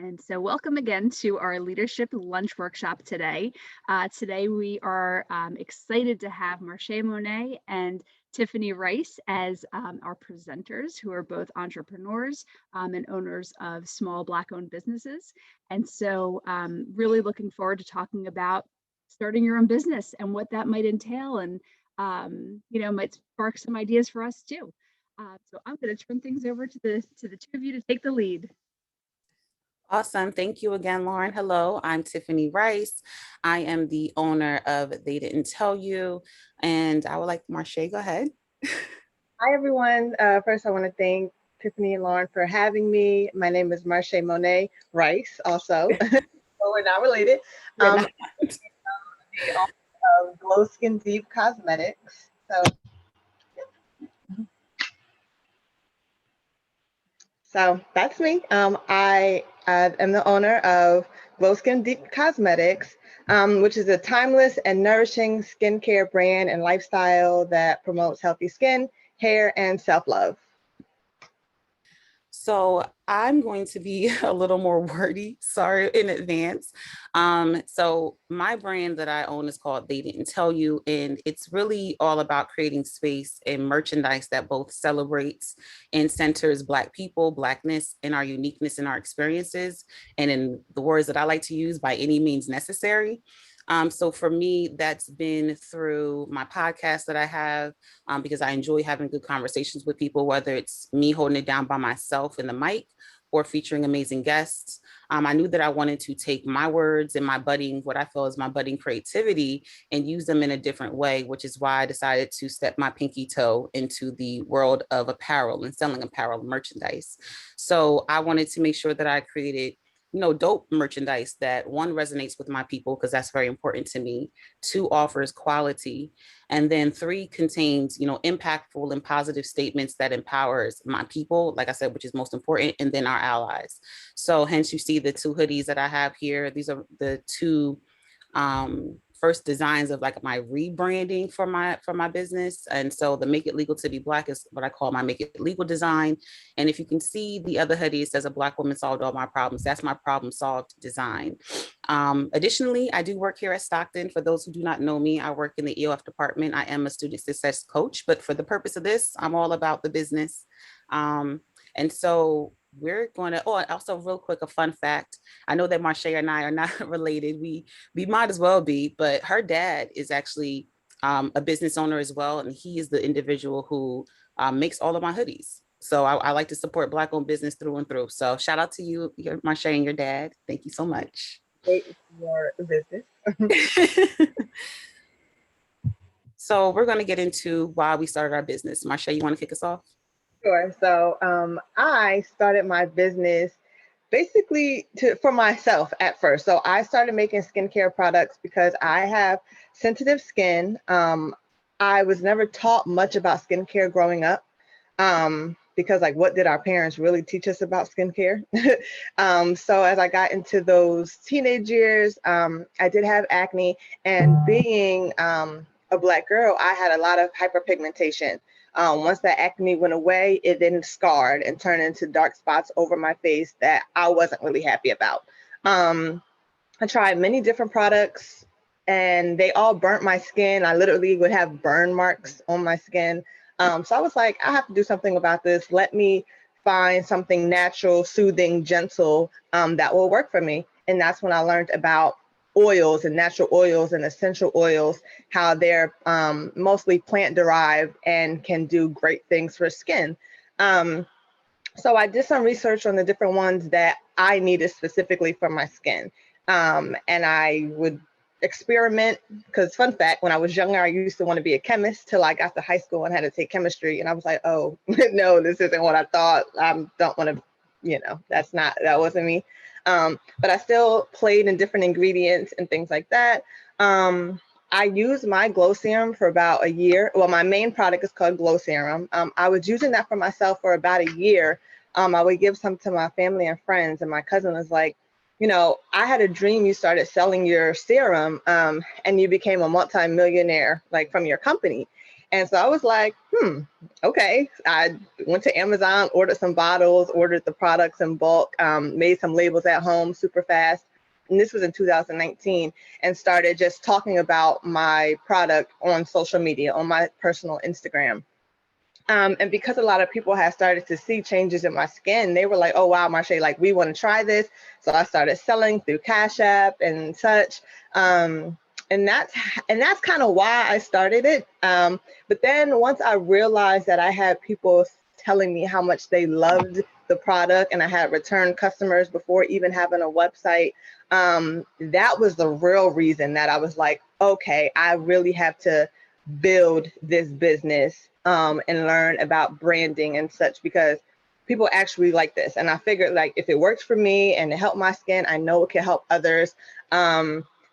And so welcome again to our leadership lunch workshop today. Today we are excited to have Marshay Monet and Tiffany Rice as our presenters, who are both entrepreneurs and owners of small Black-owned businesses. And so really looking forward to talking about starting your own business and what that might entail, and might spark some ideas for us too. So I'm going to turn things over to the two of you to take the lead. Awesome. Thank you again, Lauren. Hello, I'm Tiffany Rice. I am the owner of They Didn't Tell You. And I would like Marshay, go ahead. Hi, everyone. First, I want to thank Tiffany and Lauren for having me. My name is Marshay Monet Rice, also. So we're not related. The owner of Glow Skin Deep Cosmetics. So that's me. I am the owner of Glow Skin Deep Cosmetics, which is a timeless and nourishing skincare brand and lifestyle that promotes healthy skin, hair, and self-love. So I'm going to be a little more wordy, sorry in advance. So my brand that I own is called They Didn't Tell You, and it's really all about creating space and merchandise that both celebrates and centers Black people, Blackness, and our uniqueness in our experiences, and in the words that I like to use, by any means necessary. So for me, that's been through my podcast that I have, because I enjoy having good conversations with people, whether it's me holding it down by myself in the mic or featuring amazing guests. I knew that I wanted to take my words and what I feel is my budding creativity, and use them in a different way, which is why I decided to step my pinky toe into the world of apparel and selling apparel merchandise. So I wanted to make sure that I created dope merchandise that, one, resonates with my people, because that's very important to me, two, offers quality, and then three, contains, impactful and positive statements that empowers my people, like I said, which is most important, and then our allies. So hence you see the two hoodies that I have here. These are the two first designs of like my rebranding for my business. And so the Make It Legal to Be Black is what I call my Make It Legal design. And if you can see the other hoodie, it says a Black woman solved all my problems. That's my problem solved design. Additionally, I do work here at Stockton. For those who do not know me, I work in the EOF department. I am a student success coach, but for the purpose of this, I'm all about the business. And so we're going to, also real quick, a fun fact. I know that Marshay and I are not related. We might as well be, but her dad is actually a business owner as well. And he is the individual who makes all of my hoodies. So I like to support Black owned business through and through. So shout out to you, Marshay, and your dad. Thank you so much. Great for the business. So we're going to get into why we started our business. Marshay, you want to kick us off? Sure. So I started my business basically for myself at first. So I started making skincare products because I have sensitive skin. I was never taught much about skincare growing up, because like, what did our parents really teach us about skincare? So as I got into those teenage years, I did have acne, and being a Black girl, I had a lot of hyperpigmentation. Once that acne went away, it then scarred and turned into dark spots over my face that I wasn't really happy about. I tried many different products and they all burnt my skin. I literally would have burn marks on my skin. So I was like, I have to do something about this. Let me find something natural, soothing, gentle, that will work for me. And that's when I learned about oils and natural oils and essential oils, how they're mostly plant derived and can do great things for skin. So I did some research on the different ones that I needed specifically for my skin. And I would experiment, because fun fact, when I was younger, I used to want to be a chemist till I got to high school and had to take chemistry. And I was like, oh, no, this isn't what I thought. I don't want to, that wasn't me. But I still played in different ingredients and things like that. I used my glow serum for about a year. Well, my main product is called Glow Serum. I was using that for myself for about a year. I would give some to my family and friends, and my cousin was like, I had a dream you started selling your serum and you became a multi-millionaire, like, from your company. And so I was like, okay. I went to Amazon, ordered some bottles, ordered the products in bulk, made some labels at home super fast. And this was in 2019, and started just talking about my product on social media, on my personal Instagram. And because a lot of people had started to see changes in my skin, they were like, oh, wow, Marshay, like, we want to try this. So I started selling through Cash App and such. And that's kind of why I started it. But then once I realized that I had people telling me how much they loved the product, and I had return customers before even having a website, that was the real reason that I was like, okay, I really have to build this business, and learn about branding and such, because people actually like this. And I figured, like, if it works for me and it helped my skin, I know it can help others.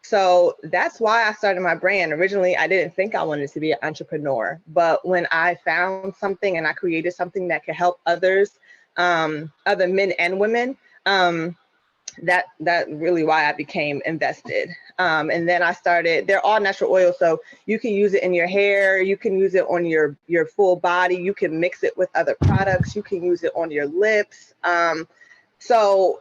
So that's why I started my brand. Originally, I didn't think I wanted to be an entrepreneur, but when I found something and I created something that could help others, other men and women, that really why I became invested. And then I started, they're all natural oils. So you can use it in your hair, you can use it on your full body, you can mix it with other products, you can use it on your lips. So,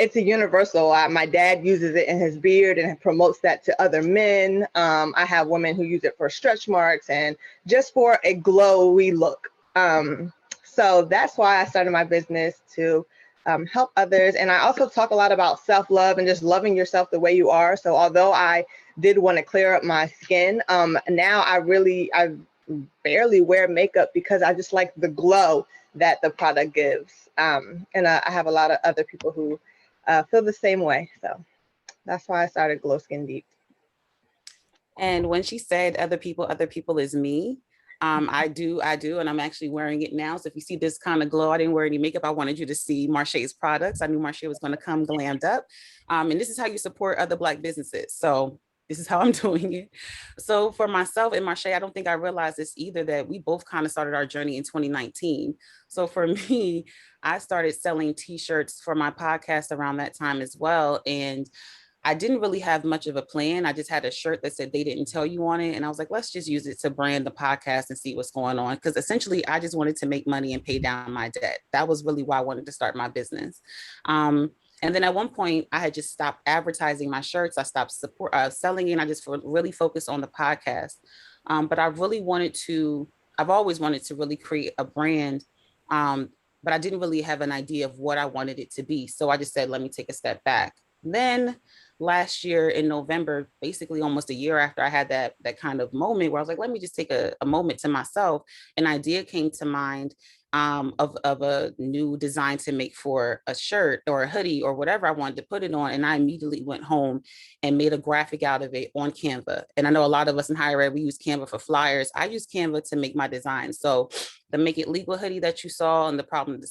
it's a universal. My dad uses it in his beard and promotes that to other men. I have women who use it for stretch marks and just for a glowy look. So that's why I started my business, to help others. And I also talk a lot about self-love and just loving yourself the way you are. So although I did want to clear up my skin, now I barely wear makeup because I just like the glow that the product gives. And I have a lot of other people who feel the same way. So that's why I started Glow Skin Deep. And when she said other people is me, I do, and I'm actually wearing it now. So if you see this kind of glow, I didn't wear any makeup. I wanted you to see Marshay's products. I knew Marshay was going to come glammed up. And this is how you support other Black businesses. So this is how I'm doing it. So for myself and Marshay, I don't think I realized this either, that we both kind of started our journey in 2019. So for me, I started selling t-shirts for my podcast around that time as well. And I didn't really have much of a plan. I just had a shirt that said "They Didn't Tell You" on it. And I was like, let's just use it to brand the podcast and see what's going on. Because essentially, I just wanted to make money and pay down my debt. That was really why I wanted to start my business. And then at one point, I had just stopped advertising my shirts. I stopped selling it. And I just really focused on the podcast. But I've always wanted to really create a brand. But I didn't really have an idea of what I wanted it to be. So I just said, let me take a step back. Then last year in November, basically almost a year after I had that kind of moment where I was like, let me just take a moment to myself, an idea came to mind, of a new design to make for a shirt or a hoodie or whatever I wanted to put it on. And I immediately went home and made a graphic out of it on Canva. And I know a lot of us in higher ed, we use Canva for flyers. I use Canva to make my design. So the Make It Legal hoodie that you saw and the Problem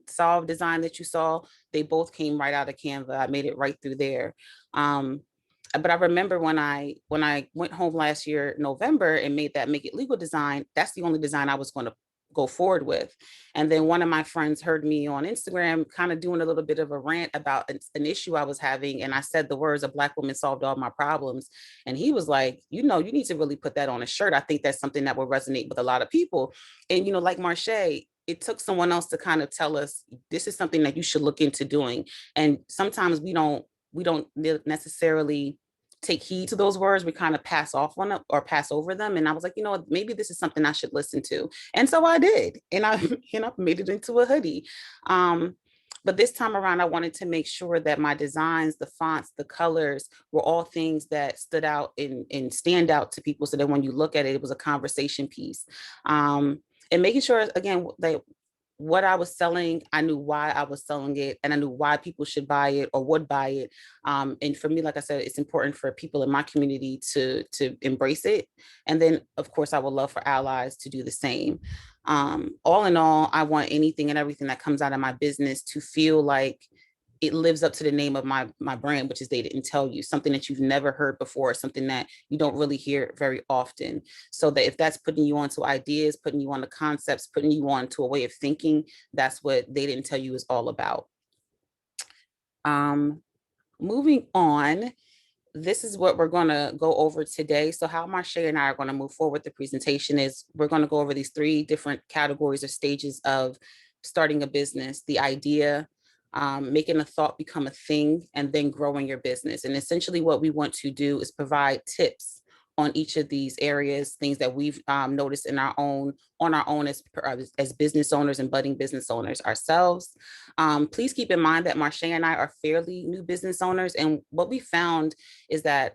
Solve design that you saw, they both came right out of Canva. I made it right through there. But I remember when I went home last year, November, and made that Make It Legal design, that's the only design I was going to go forward with. And then one of my friends heard me on Instagram kind of doing a little bit of a rant about an issue I was having. And I said the words, "A Black woman solved all my problems." And he was like, you need to really put that on a shirt. I think that's something that will resonate with a lot of people. And, like Marshay, it took someone else to kind of tell us, this is something that you should look into doing. And sometimes we don't necessarily take heed to those words. We kind of pass off on them or pass over them. And I was like, maybe this is something I should listen to. And so I did. And I, made it into a hoodie. But this time around, I wanted to make sure that my designs, the fonts, the colors were all things that stood out and stand out to people, so that when you look at it, it was a conversation piece. And making sure, again, that what I was selling, I knew why I was selling it, and I knew why people should buy it or would buy it. And for me, like I said, it's important for people in my community to embrace it. And then, of course, I would love for allies to do the same. All in all, I want anything and everything that comes out of my business to feel like it lives up to the name of my brand, which is They Didn't Tell You, something that you've never heard before, something that you don't really hear very often. So that if that's putting you onto ideas, putting you on the concepts, putting you onto a way of thinking, that's what They Didn't Tell You is all about. Moving on. this is what we're going to go over today. So how Marshay and I are going to move forward with the presentation is we're going to go over these 3 different categories or stages of starting a business: the idea, making a thought become a thing, and then growing your business. And essentially what we want to do is provide tips on each of these areas, things that we've noticed in our own, on our own as business owners and budding business owners ourselves. Please keep in mind that Marshay and I are fairly new business owners. And what we found is that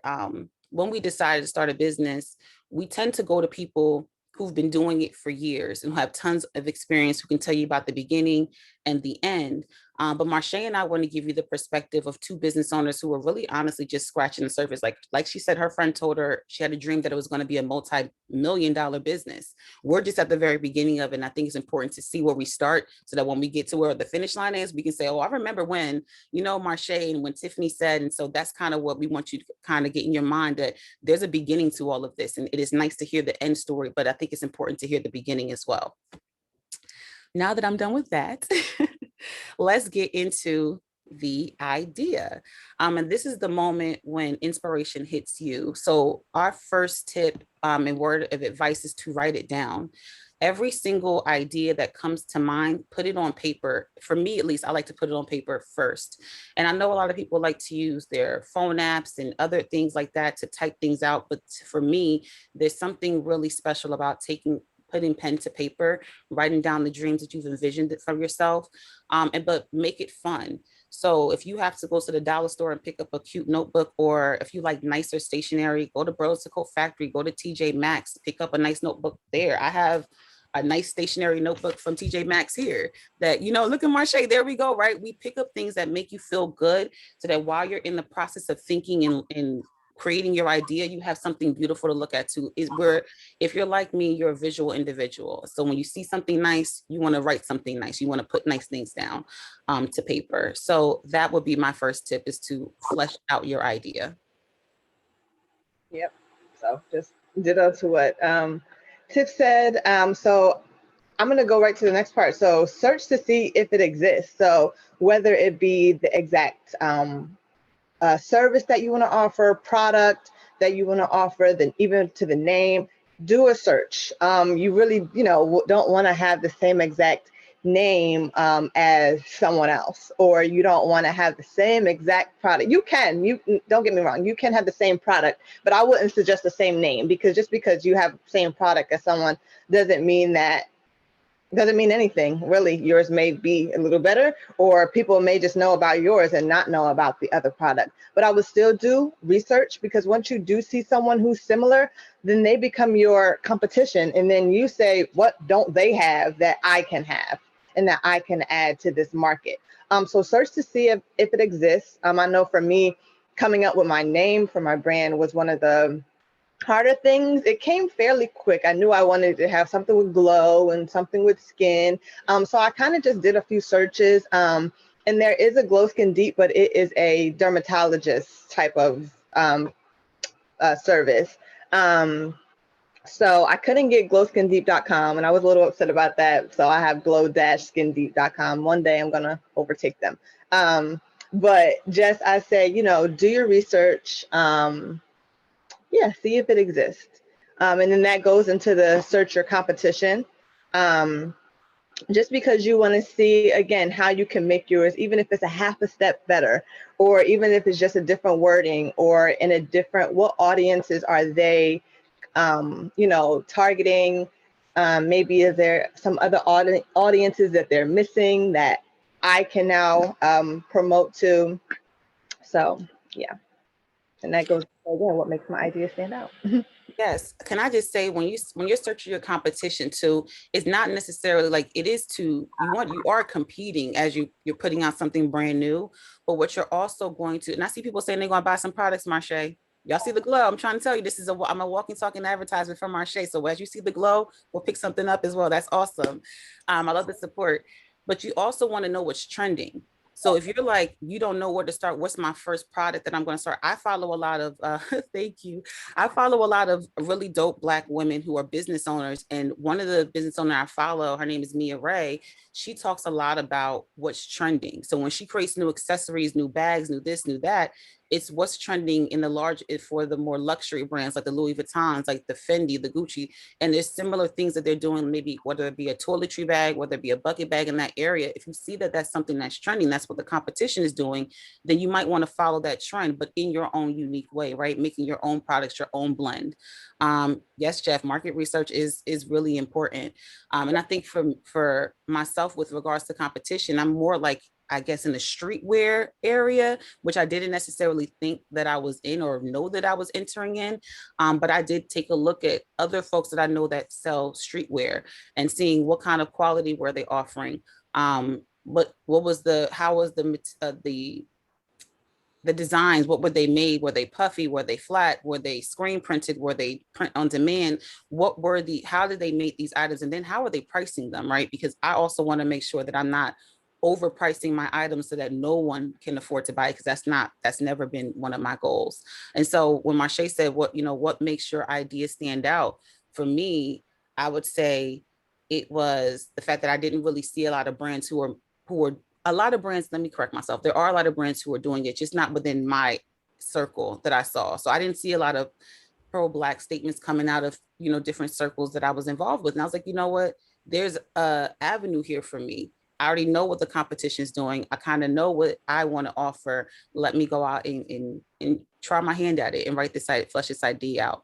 when we decided to start a business, we tend to go to people who've been doing it for years and who have tons of experience, who can tell you about the beginning and the end. But Marshay and I want to give you the perspective of 2 business owners who are really honestly just scratching the surface. Like she said, her friend told her she had a dream that it was going to be a multi-million-dollar business. We're just at the very beginning of it. And I think it's important to see where we start so that when we get to where the finish line is, we can say, oh, I remember when, Marshay, and when Tiffany said. And so that's kind of what we want you to kind of get in your mind, that there's a beginning to all of this. And it is nice to hear the end story, but I think it's important to hear the beginning as well. Now that I'm done with that, let's get into the idea. And this is the moment when inspiration hits you. So our first tip and word of advice is to write it down. Every single idea that comes to mind, put it on paper. For me, at least, I like to put it on paper first. And I know a lot of people like to use their phone apps and other things like that to type things out. But for me, there's something really special about putting pen to paper, writing down the dreams that you've envisioned from yourself, but make it fun. So if you have to go to the dollar store and pick up a cute notebook, or if you like nicer stationery, go to Burlington Coat Factory, go to TJ Maxx, pick up a nice notebook there. I have a nice stationery notebook from TJ Maxx here that, look at Marshay, there we go, right? We pick up things that make you feel good so that while you're in the process of thinking and creating your idea, you have something beautiful to look at too. Is where, if you're like me, you're a visual individual. So when you see something nice, you want to write something nice. You want to put nice things down to paper. So that would be my first tip, is to flesh out your idea. Yep. So just ditto to what Tiff said. So I'm going to go right to the next part. So search to see if it exists. So whether it be the exact service that you want to offer, product that you want to offer, then even to the name, do a search. You really, don't want to have the same exact name as someone else, or you don't want to have the same exact product. You don't get me wrong, you can have the same product, but I wouldn't suggest the same name, because just because you have the same product as someone doesn't mean anything, really. Yours may be a little better, or people may just know about yours and not know about the other product. But I would still do research, because once you do see someone who's similar, then they become your competition. And then you say, what don't they have that I can have and that I can add to this market? So search to see if it exists. I know for me, coming up with my name for my brand was one of the harder things. It came fairly quick. I knew I wanted to have something with glow and something with skin. So I kind of just did a few searches. And there is a Glow Skin Deep, but it is a dermatologist type of service. So I couldn't get glowskindeep.com, and I was a little upset about that. So I have glow-skindeep.com. One day I'm going to overtake them. But just, I say, do your research. See if it exists. And then that goes into the search your competition. Just because you want to see, again, how you can make yours, even if it's a half a step better, or even if it's just a different wording, or in a different, what audiences are they, targeting? Maybe is there some other audiences that they're missing that I can now promote to? So, yeah. And that goes again, what makes my idea stand out. Yes. Can I just say, when you're searching your competition too, it's not necessarily like it is you are competing as you're putting out something brand new, but what you're also going to, and I see people saying they're going to buy some products, Marshay. Y'all see the glow. I'm trying to tell you, I'm a walking, talking advertisement from Marshay. So as you see the glow, we'll pick something up as well. That's awesome. I love the support, but you also want to know what's trending. So if you're like, you don't know where to start, what's my first product that I'm going to start? I follow a lot of, thank you. I follow a lot of really dope Black women who are business owners. And one of the business owners I follow, her name is Mia Ray. She talks a lot about what's trending. So when she creates new accessories, new bags, new this, new that, It's what's trending in the large for the more luxury brands like the Louis Vuittons, like the Fendi, the Gucci. And there's similar things that they're doing, maybe whether it be a toiletry bag, whether it be a bucket bag in that area. If you see that that's something that's trending, that's what the competition is doing, then you might want to follow that trend, but in your own unique way, right? Making your own products, your own blend. Yes, Jeff, market research is really important. And I think for myself, with regards to competition, I'm more like, I guess, in the streetwear area, which I didn't necessarily think that I was in or know that I was entering in. But I did take a look at other folks that I know that sell streetwear and seeing what kind of quality were they offering. What was how was the designs, what were they made? Were they puffy? Were they flat? Were they screen printed? Were they print on demand? How did they make these items? And then how are they pricing them, right? Because I also want to make sure that I'm not overpricing my items so that no one can afford to buy it, because that's never been one of my goals. And so when Marshay said, what makes your idea stand out? For me, I would say it was the fact that I didn't really see a lot of brands who are a lot of brands, let me correct myself. There are a lot of brands who are doing it, just not within my circle that I saw. So I didn't see a lot of pro-Black statements coming out of, different circles that I was involved with. And I was like, you know what, there's a avenue here for me. I already know what the competition is doing. I kind of know what I want to offer. Let me go out and try my hand at it and flesh this idea out.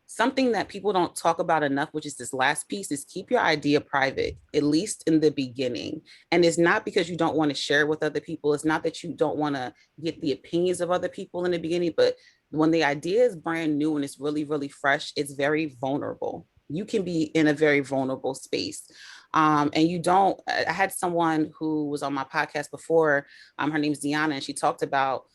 Something that people don't talk about enough, which is this last piece, is keep your idea private, at least in the beginning. And it's not because you don't want to share with other people. It's not that you don't want to get the opinions of other people in the beginning, but when the idea is brand new and it's really, really fresh, it's very vulnerable. You can be in a very vulnerable space. And I had someone who was on my podcast before, her name's Deanna, and she talked about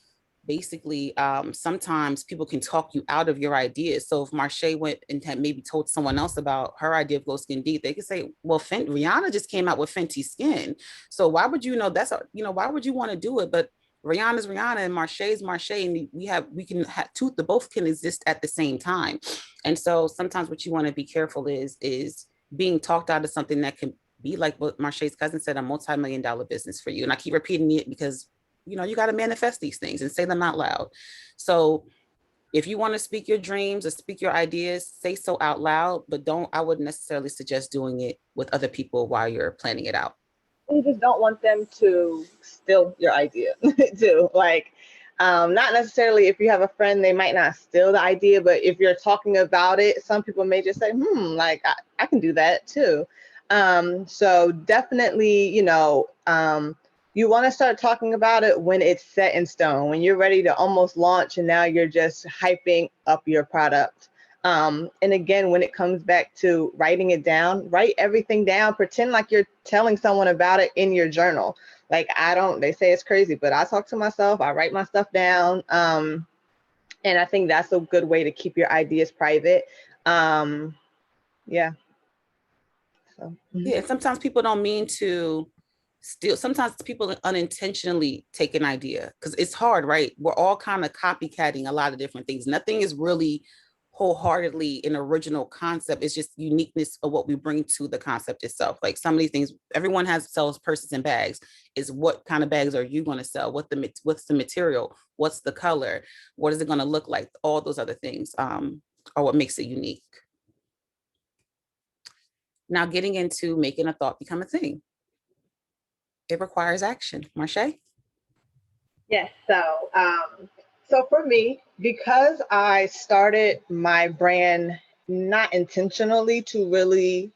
basically sometimes people can talk you out of your ideas. So if Marshay went and had maybe told someone else about her idea of Glow Skin Deep, they could say, well, Rihanna just came out with Fenty Skin. So why would why would you want to do it? But Rihanna's Rihanna and Marshay's Marshay, and we can have the both can exist at the same time. And so sometimes what you want to be careful is being talked out of something that can be like what Marshay's cousin said, a multi-million-dollar business for you. And I keep repeating it because you got to manifest these things and say them out loud. So if you want to speak your dreams or speak your ideas, say so out loud, but I wouldn't necessarily suggest doing it with other people while you're planning it out. You just don't want them to steal your idea too. Like, not necessarily if you have a friend, they might not steal the idea, but if you're talking about it, some people may just say, like I can do that too. So definitely, you want to start talking about it when it's set in stone, when you're ready to almost launch and now you're just hyping up your product. And again, when it comes back to writing it down, write everything down, pretend like you're telling someone about it in your journal. Like they say it's crazy, but I talk to myself, I write my stuff down. And I think that's a good way to keep your ideas private. Yeah. So. Yeah, sometimes people don't mean to steal. Sometimes people unintentionally take an idea because it's hard, right? We're all kind of copycatting a lot of different things. Nothing is really wholeheartedly an original concept. It's just uniqueness of what we bring to the concept itself. Like some of these things, everyone sells purses and bags. Is what kind of bags are you going to sell? What's the material? What's the color? What is it going to look like? All those other things are what makes it unique. Now getting into making a thought become a thing. It requires action. Marshay? Yes. So for me, because I started my brand not intentionally to really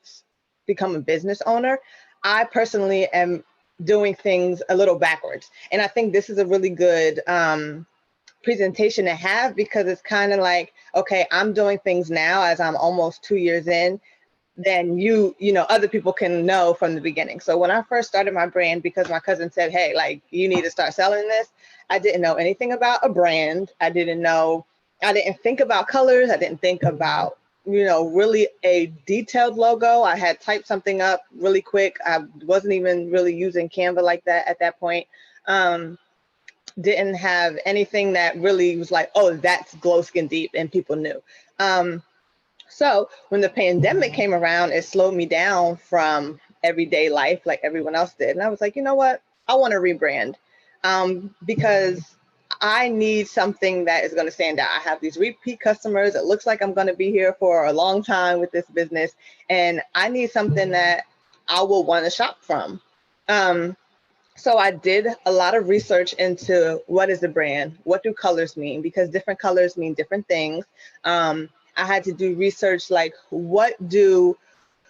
become a business owner, I personally am doing things a little backwards. And I think this is a really good presentation to have, because it's kind of like, okay, I'm doing things now as I'm almost 2 years in, then other people can know from the beginning. So when I first started my brand, because my cousin said, hey, like, you need to start selling this, I didn't know anything about a brand. I didn't think about colors. I didn't think about, really a detailed logo. I had typed something up really quick. I wasn't even really using Canva like that at that point. Didn't have anything that really was like, oh, that's Glow Skin Deep, and people knew. So when the pandemic came around, it slowed me down from everyday life like everyone else did. And I was like, you know what? I want to rebrand, because I need something that is going to stand out. I have these repeat customers. It looks like I'm going to be here for a long time with this business, and I need something that I will want to shop from. So I did a lot of research into what is a brand, what do colors mean, because different colors mean different things. I had to do research like, what do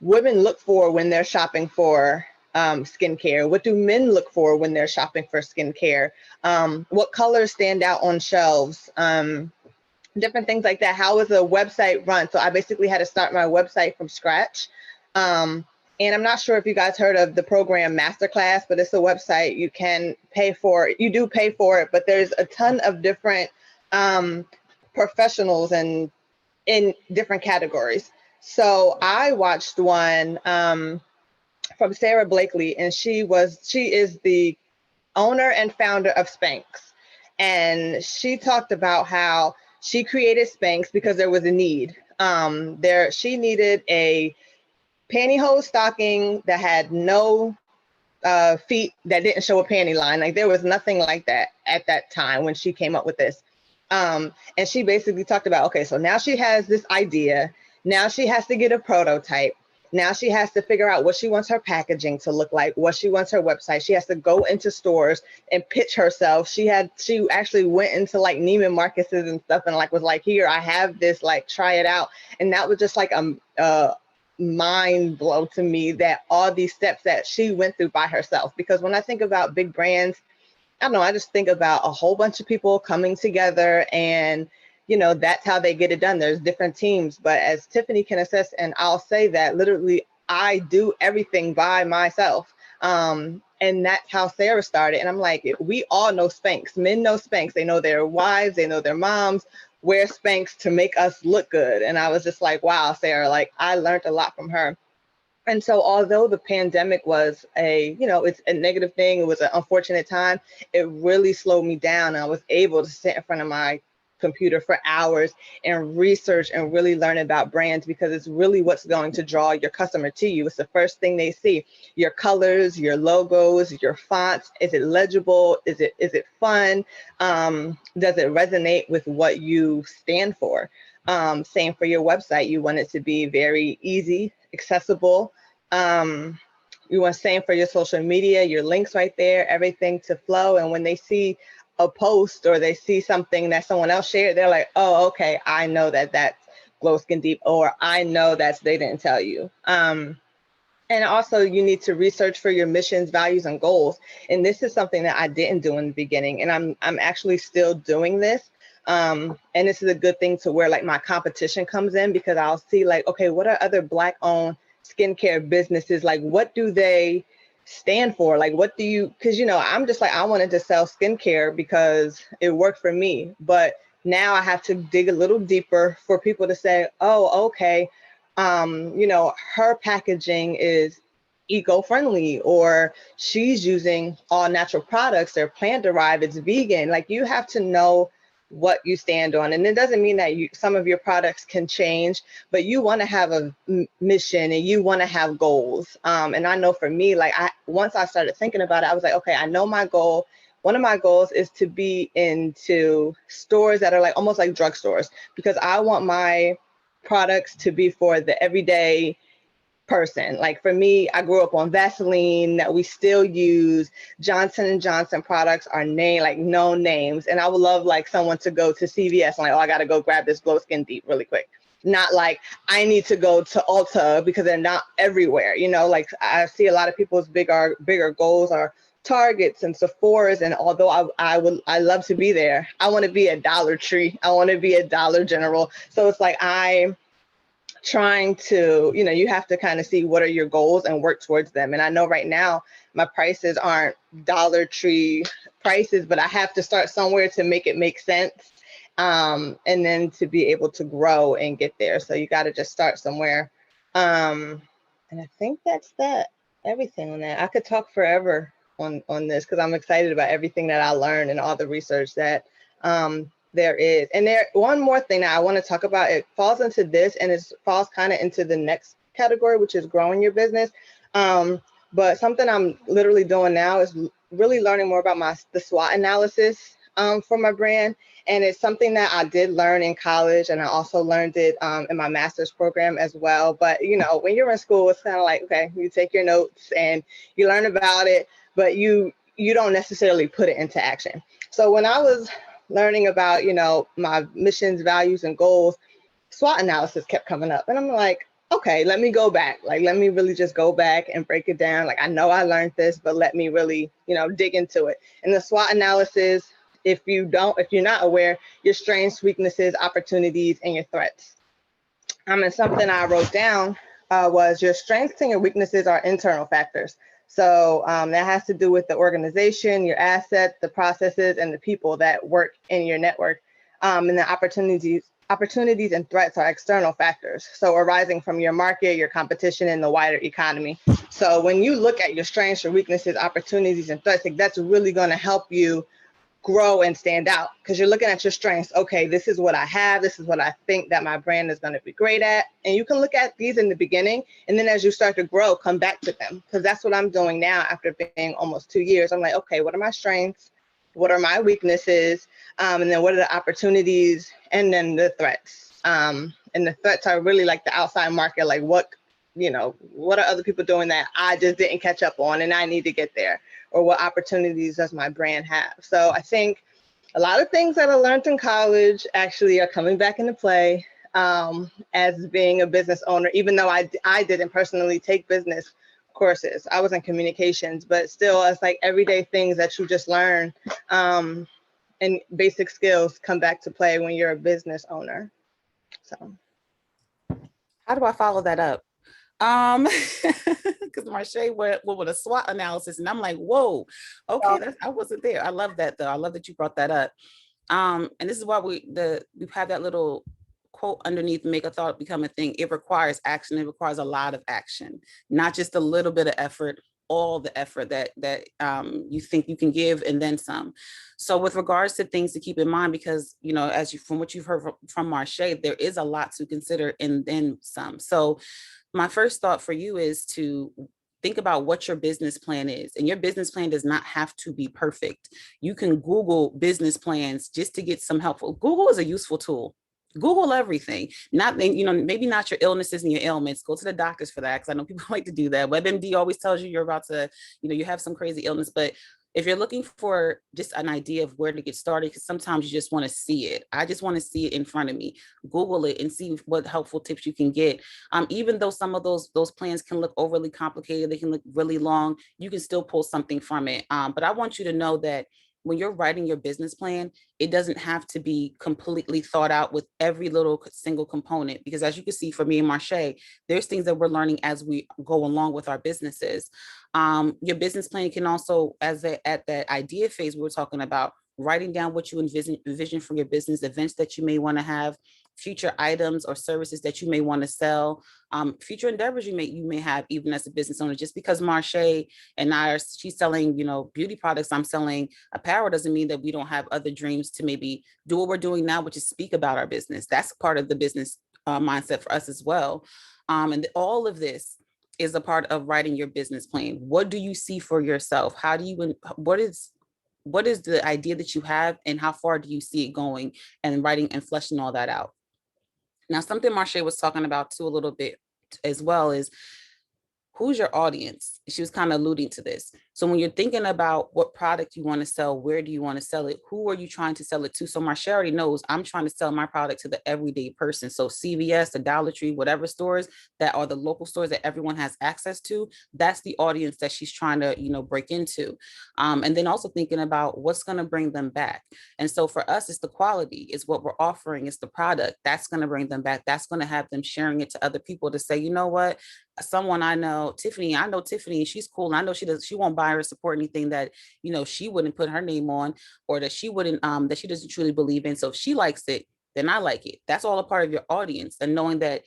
women look for when they're shopping for skincare? What do men look for when they're shopping for skincare? What colors stand out on shelves? Different things like that. How is a website run? So I basically had to start my website from scratch. And I'm not sure if you guys heard of the program Masterclass, but it's a website you can pay for. You do pay for it, but there's a ton of different professionals and in different categories. So I watched one from Sarah Blakely, and she is the owner and founder of Spanx. And she talked about how she created Spanx because there was a need. She needed a pantyhose stocking that had no feet, that didn't show a panty line. Like, there was nothing like that at that time when she came up with this. And she basically talked about, okay, so now she has this idea. Now she has to get a prototype. Now she has to figure out what she wants her packaging to look like, what she wants her website. She has to go into stores and pitch herself. She actually went into like Neiman Marcus's and stuff and like was like, here, I have this, like, try it out. And that was just like a mind blow to me, that all these steps that she went through by herself. Because when I think about big brands, I don't know, I just think about a whole bunch of people coming together, and that's how they get it done. There's different teams, but as Tiffany can assist, and I'll say that literally I do everything by myself. And that's how Sarah started. And I'm like, we all know Spanx. Men know Spanx. They know their wives, they know their moms wear Spanx to make us look good. And I was just like, wow, Sarah, like, I learned a lot from her. And so although the pandemic was it's a negative thing, it was an unfortunate time, it really slowed me down. And I was able to sit in front of my computer for hours and research and really learn about brands, because it's really what's going to draw your customer to you. It's the first thing they see. Your colors, your logos, your fonts. Is it legible? Is it fun? Does it resonate with what you stand for? Same for your website. You want it to be very easy, accessible. You want same for your social media, your links right there, everything to flow. And when they see a post or they see something that someone else shared, they're like, oh, okay, I know that's Glow Skin Deep, or I know that's They Didn't Tell You. And also you need to research for your missions, values, and goals. And this is something that I didn't do in the beginning. And I'm actually still doing this. And this is a good thing to where like my competition comes in, because I'll see like, okay, what are other Black owned skincare businesses? Like, what do they stand for? Like, what do you, because I'm just like, I wanted to sell skincare because it worked for me. But now I have to dig a little deeper for people to say, oh, okay, her packaging is eco-friendly, or she's using all natural products, they're plant derived, it's vegan. Like, you have to know what you stand on. And it doesn't mean that some of your products can change, but you want to have a mission and you want to have goals. And I know for me, like, once I started thinking about it, I was like, okay, I know my goal. One of my goals is to be into stores that are like almost like drugstores, because I want my products to be for the everyday person. Like, for me, I grew up on Vaseline that we still use. Johnson & Johnson products are known names. And I would love like someone to go to CVS and like, oh, I got to go grab this Glow Skin Deep really quick. Not like I need to go to Ulta, because they're not everywhere. Like, I see a lot of people's bigger goals are Targets and Sephora's. And although I love to be there, I want to be a Dollar Tree. I want to be a Dollar General. So it's like, I'm trying to, you have to kind of see what are your goals and work towards them. And I know right now my prices aren't Dollar Tree prices, but I have to start somewhere to make it make sense. And then to be able to grow and get there. So you got to just start somewhere. And I think that's everything on that. I could talk forever on this, because I'm excited about everything that I learned and all the research that there is. And one more thing that I want to talk about, it falls into this, and it falls kind of into the next category, which is growing your business. But something I'm literally doing now is really learning more about the SWOT analysis. for my brand. And it's something that I did learn in college, and I also learned it in my master's program as well. But, you know, when you're in school, it's kind of like, okay, you take your notes and you learn about it, but you don't necessarily put it into action. So when I was learning about, you know, my missions, values, and goals, SWOT analysis kept coming up. And I'm like, okay, let me go back. Like, let me really just go back and break it down. Like, I know I learned this, but let me really, you know, dig into it. And the SWOT analysis, if you're not aware, your strengths, weaknesses, opportunities, and your threats. And something I wrote down was your strengths and your weaknesses are internal factors. So that has to do with the organization, your assets, the processes, and the people that work in your network. And the opportunities and threats are external factors. So arising from your market, your competition, and the wider economy. So when you look at your strengths, your weaknesses, opportunities, and threats, like, that's really going to help you grow and stand out, because you're looking at your strengths. Okay, this is what I have. This is what I think that my brand is going to be great at. And you can look at these in the beginning, and then as you start to grow, come back to them, because that's what I'm doing now after being almost 2 years. I'm like, okay, what are my strengths? What are my weaknesses? And then what are the opportunities? And then the threats. And the threats are really like the outside market, like what are other people doing that I just didn't catch up on and I need to get there? Or what opportunities does my brand have? So I think a lot of things that I learned in college actually are coming back into play as being a business owner, even though I didn't personally take business courses. I was in communications, but still, it's like everyday things that you just learn, and basic skills come back to play when you're a business owner. So How do I follow that up? Because Marshay went with a SWOT analysis, and I'm like, whoa, okay, I wasn't there. I love that though. I love that you brought that up. And this is why we have that little quote underneath: make a thought become a thing. It requires action. It requires a lot of action, not just a little bit of effort, all the effort that you think you can give and then some. So with regards to things to keep in mind, because, you know, from what you've heard from Marshay, there is a lot to consider and then some. So my first thought for you is to think about what your business plan is. And your business plan does not have to be perfect. You can Google business plans just to get some helpful. Google is a useful tool. Google everything. Not, you know, maybe not your illnesses and your ailments. Go to the doctors for that, because I know people like to do that. WebMD always tells you you're about to, you know, you have some crazy illness. But if you're looking for just an idea of where to get started, because sometimes you just want to see it. I just want to see it in front of me. Google it and see what helpful tips you can get. Even though some of those plans can look overly complicated, they can look really long, you can still pull something from it. But I want you to know that when you're writing your business plan, it doesn't have to be completely thought out with every little single component, because as you can see for me and Marshay, there's things that we're learning as we go along with our businesses. Your business plan can also, at that idea phase we were talking about, writing down what you envision for your business, events that you may want to have, future items or services that you may want to sell, future endeavors you may have even as a business owner. Just because Marshay and she's selling, you know, beauty products, I'm selling apparel, doesn't mean that we don't have other dreams to maybe do what we're doing now, which is speak about our business. That's part of the business mindset for us as well. And all of this is a part of writing your business plan. What do you see for yourself? What is the idea that you have, and how far do you see it going, and writing and fleshing all that out. Now, something Marshay was talking about too a little bit as well is, who's your audience? She was kind of alluding to this. So when you're thinking about what product you want to sell, where do you want to sell it? Who are you trying to sell it to? So Marshay already knows I'm trying to sell my product to the everyday person. So CVS, the Dollar Tree, whatever stores that are the local stores that everyone has access to, that's the audience that she's trying to, you know, break into. And then also thinking about what's going to bring them back. And so for us, it's the quality, it's what we're offering, it's the product that's going to bring them back. That's going to have them sharing it to other people to say, you know what, someone I know Tiffany, and she's cool. And I know she won't buy or support anything that, you know, she wouldn't put her name on, or that she wouldn't, that she doesn't truly believe in. So if she likes it, then I like it. That's all a part of your audience. And knowing that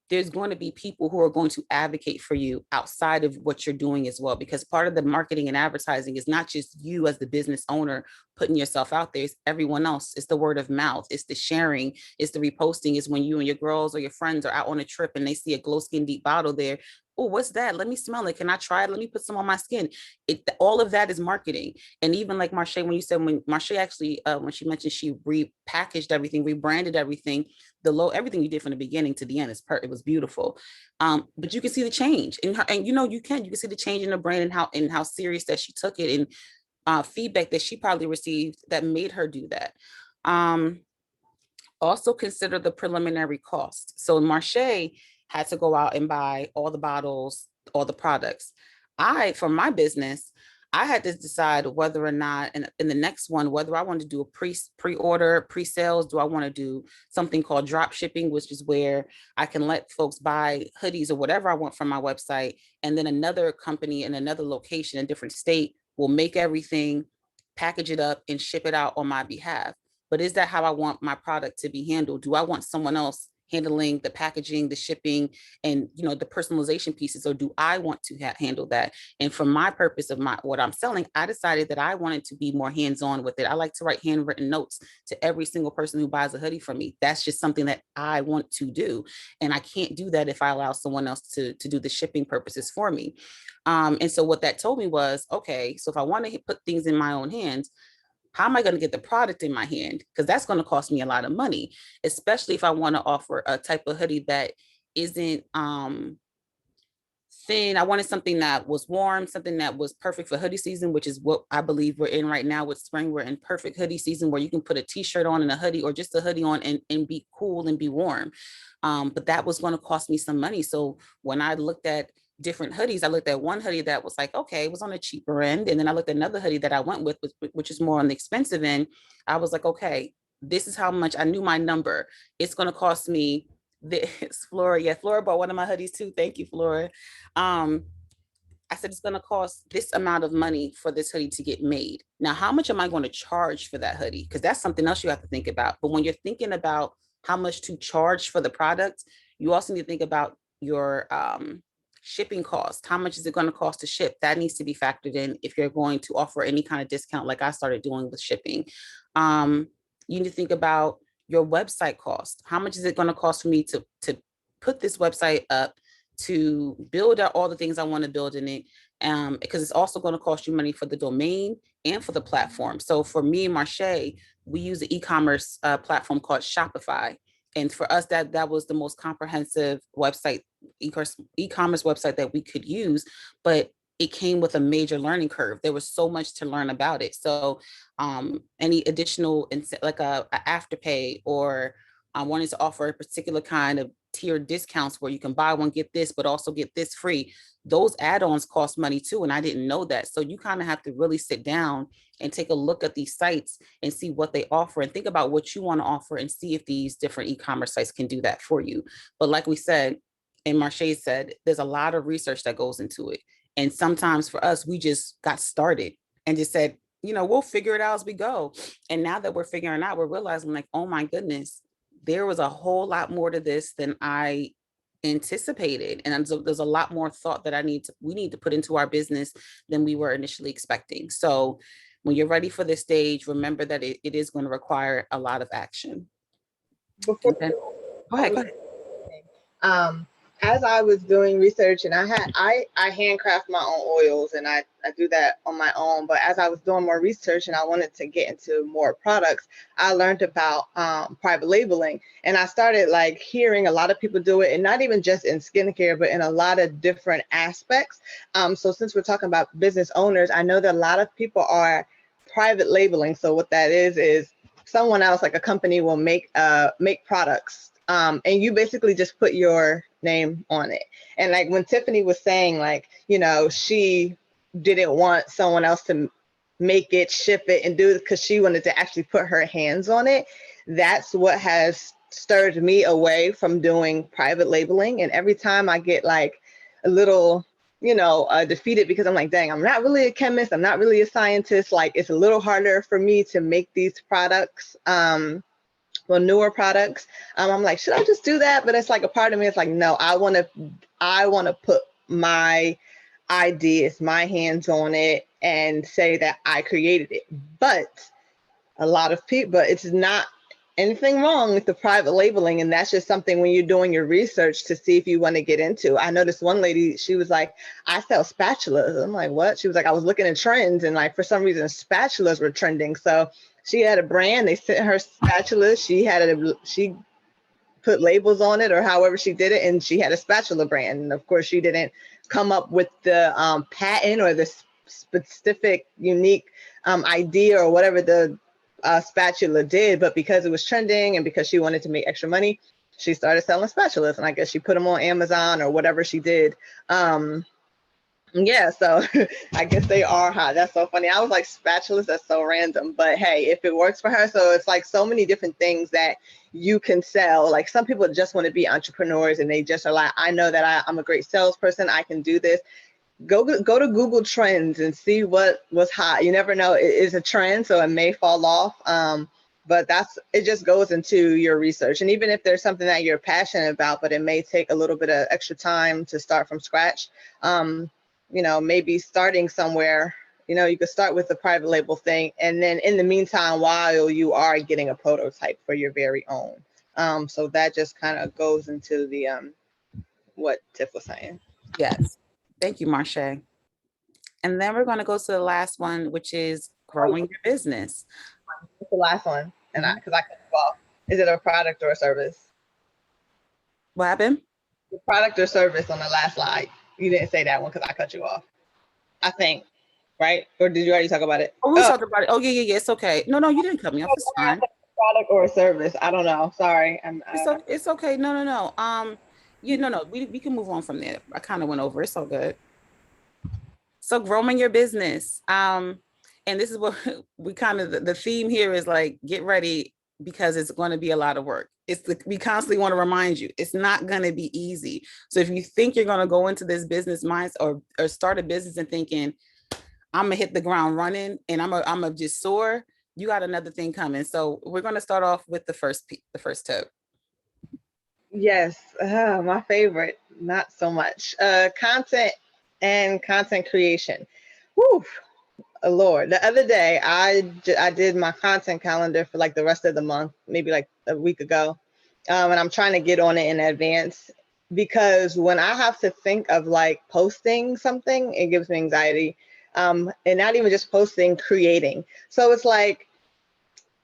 there's going to be people who are going to advocate for you outside of what you're doing as well, because part of the marketing and advertising is not just you as the business owner putting yourself out there, it's everyone else. It's the word of mouth, it's the sharing, it's the reposting. It's when you and your girls or your friends are out on a trip and they see a glow skin deep bottle there, oh, what's that? Let me smell it. Can I try it? Let me put some on my skin. All of that is marketing. And even like Marshay, when you said, when Marshay actually, when she mentioned she repackaged everything, rebranded everything, everything you did from the beginning to the end it was beautiful. But you can see the change in her, and you can see the change in the brand and how serious that she took it, and feedback that she probably received that made her do that. Also consider the preliminary cost. So Marshay had to go out and buy all the bottles, all the products. For my business, I had to decide whether or not in the next one, whether I want to do a pre-order, pre-sales, do I want to do something called drop shipping, which is where I can let folks buy hoodies or whatever I want from my website. And then another company in another location, in a different state, will make everything, package it up, and ship it out on my behalf. But is that how I want my product to be handled? Do I want someone else handling the packaging, the shipping, and the personalization pieces, or do I want to handle that? And for my purpose of what I'm selling, I decided that I wanted to be more hands-on with it. I like to write handwritten notes to every single person who buys a hoodie from me. That's just something that I want to do, and I can't do that if I allow someone else to do the shipping purposes for me. And so what that told me was, okay, so if I want to put things in my own hands, how am I going to get the product in my hand? Because that's going to cost me a lot of money, especially if I want to offer a type of hoodie that isn't thin. I wanted something that was warm, something that was perfect for hoodie season, which is what I believe we're in right now with spring. We're in perfect hoodie season where you can put a t-shirt on and a hoodie, or just a hoodie on and be cool and be warm. But that was going to cost me some money. So when I looked at different hoodies, I looked at one hoodie that was like, okay, it was on the cheaper end. And then I looked at another hoodie that I went with, which is more on the expensive end. I was like, okay, this is how much. I knew my number. It's going to cost me this. Flora. Yeah, Flora bought one of my hoodies too. Thank you, Flora. I said, it's going to cost this amount of money for this hoodie to get made. Now, how much am I going to charge for that hoodie? Because that's something else you have to think about. But when you're thinking about how much to charge for the product, you also need to think about your shipping cost. How much is it going to cost to ship? That needs to be factored in if you're going to offer any kind of discount like I started doing with shipping. You need to think about your website cost. How much is it going to cost for me to put this website up, to build out all the things I want to build in it? Because it's also going to cost you money for the domain and for the platform. So for me and Marshay, we use an e-commerce platform called Shopify. And for us, that was the most comprehensive website, e-commerce website that we could use, but it came with a major learning curve. There was so much to learn about it. So any additional, like a afterpay, or I wanted to offer a particular kind of tiered discounts where you can buy one, get this, but also get this free. Those add-ons cost money too, and I didn't know that. So you kind of have to really sit down and take a look at these sites and see what they offer, and think about what you want to offer, and see if these different e-commerce sites can do that for you. But like we said, and Marshay said, there's a lot of research that goes into it. And sometimes for us, we just got started and just said, we'll figure it out as we go. And now that we're figuring out, we're realizing like, oh my goodness, there was a whole lot more to this than I anticipated. And so there's a lot more thought that we need to put into our business than we were initially expecting. So when you're ready for this stage, remember that it is going to require a lot of action. Before Then, go ahead. As I was doing research, and I handcraft my own oils, and I do that on my own. But as I was doing more research and I wanted to get into more products, I learned about private labeling, and I started like hearing a lot of people do it, and not even just in skincare, but in a lot of different aspects. So since we're talking about business owners, I know that a lot of people are private labeling. So what that is someone else, like a company, will make products. And you basically just put your name on it. And like when Tiffany was saying, like, she didn't want someone else to make it, ship it, and do it, because she wanted to actually put her hands on it. That's what has stirred me away from doing private labeling. And every time I get like a little, defeated, because I'm like, dang, I'm not really a chemist, I'm not really a scientist. Like, it's a little harder for me to make these products. Newer products. I'm like, should I just do that? But it's like a part of me, it's like, no, I want to put my ideas, my hands on it, and say that I created it. But a lot of people, it's not anything wrong with the private labeling. And that's just something when you're doing your research to see if you want to get into. I noticed one lady, she was like, I sell spatulas. I'm like, what? She was like, I was looking at trends and like for some reason spatulas were trending. So she had a brand, they sent her spatulas. She put labels on it or however she did it, and she had a spatula brand. And of course she didn't come up with the patent or the specific unique idea or whatever the spatula did, but because it was trending and because she wanted to make extra money, she started selling spatulas, and I guess she put them on Amazon or whatever she did. Yeah, so I guess they are hot. That's so funny. I was like, spatulas, that's so random. But hey, if it works for her, so it's like so many different things that you can sell. Like some people just want to be entrepreneurs and they just are like, I know that I'm a great salesperson. I can do this. Go to Google Trends and see what was hot. You never know. It is a trend, so it may fall off. But it just goes into your research. And even if there's something that you're passionate about, but it may take a little bit of extra time to start from scratch, maybe starting somewhere, you could start with the private label thing. And then in the meantime, while you are getting a prototype for your very own. So that just kind of goes into the what Tiff was saying. Yes. Thank you, Marshay. And then we're going to go to the last one, which is growing your business. What's the last one? And because I cut you off. Is it a product or a service? What happened? The product or service on the last slide. You didn't say that one because I cut you off, I think, right? Or did you already talk about it? Oh, we talked about it. Oh, yeah. It's okay. No, you didn't cut me off. It's fine. Product or service. I don't know. Sorry. It's okay. No. We can move on from there. I kind of went over. It's all good. So growing your business. And this is what we kind of, the theme here is like, get ready because it's going to be a lot of work. We constantly want to remind you, it's not going to be easy. So if you think you're going to go into this business mindset or start a business and thinking, I'm gonna hit the ground running and I'm gonna just soar, you got another thing coming. So we're going to start off with the first tip. Yes, my favorite, not so much. Content and content creation. Whew, Lord. The other day, I did my content calendar for like the rest of the month, maybe like a week ago. And I'm trying to get on it in advance because when I have to think of like posting something, it gives me anxiety. And not even just posting, creating. So it's like,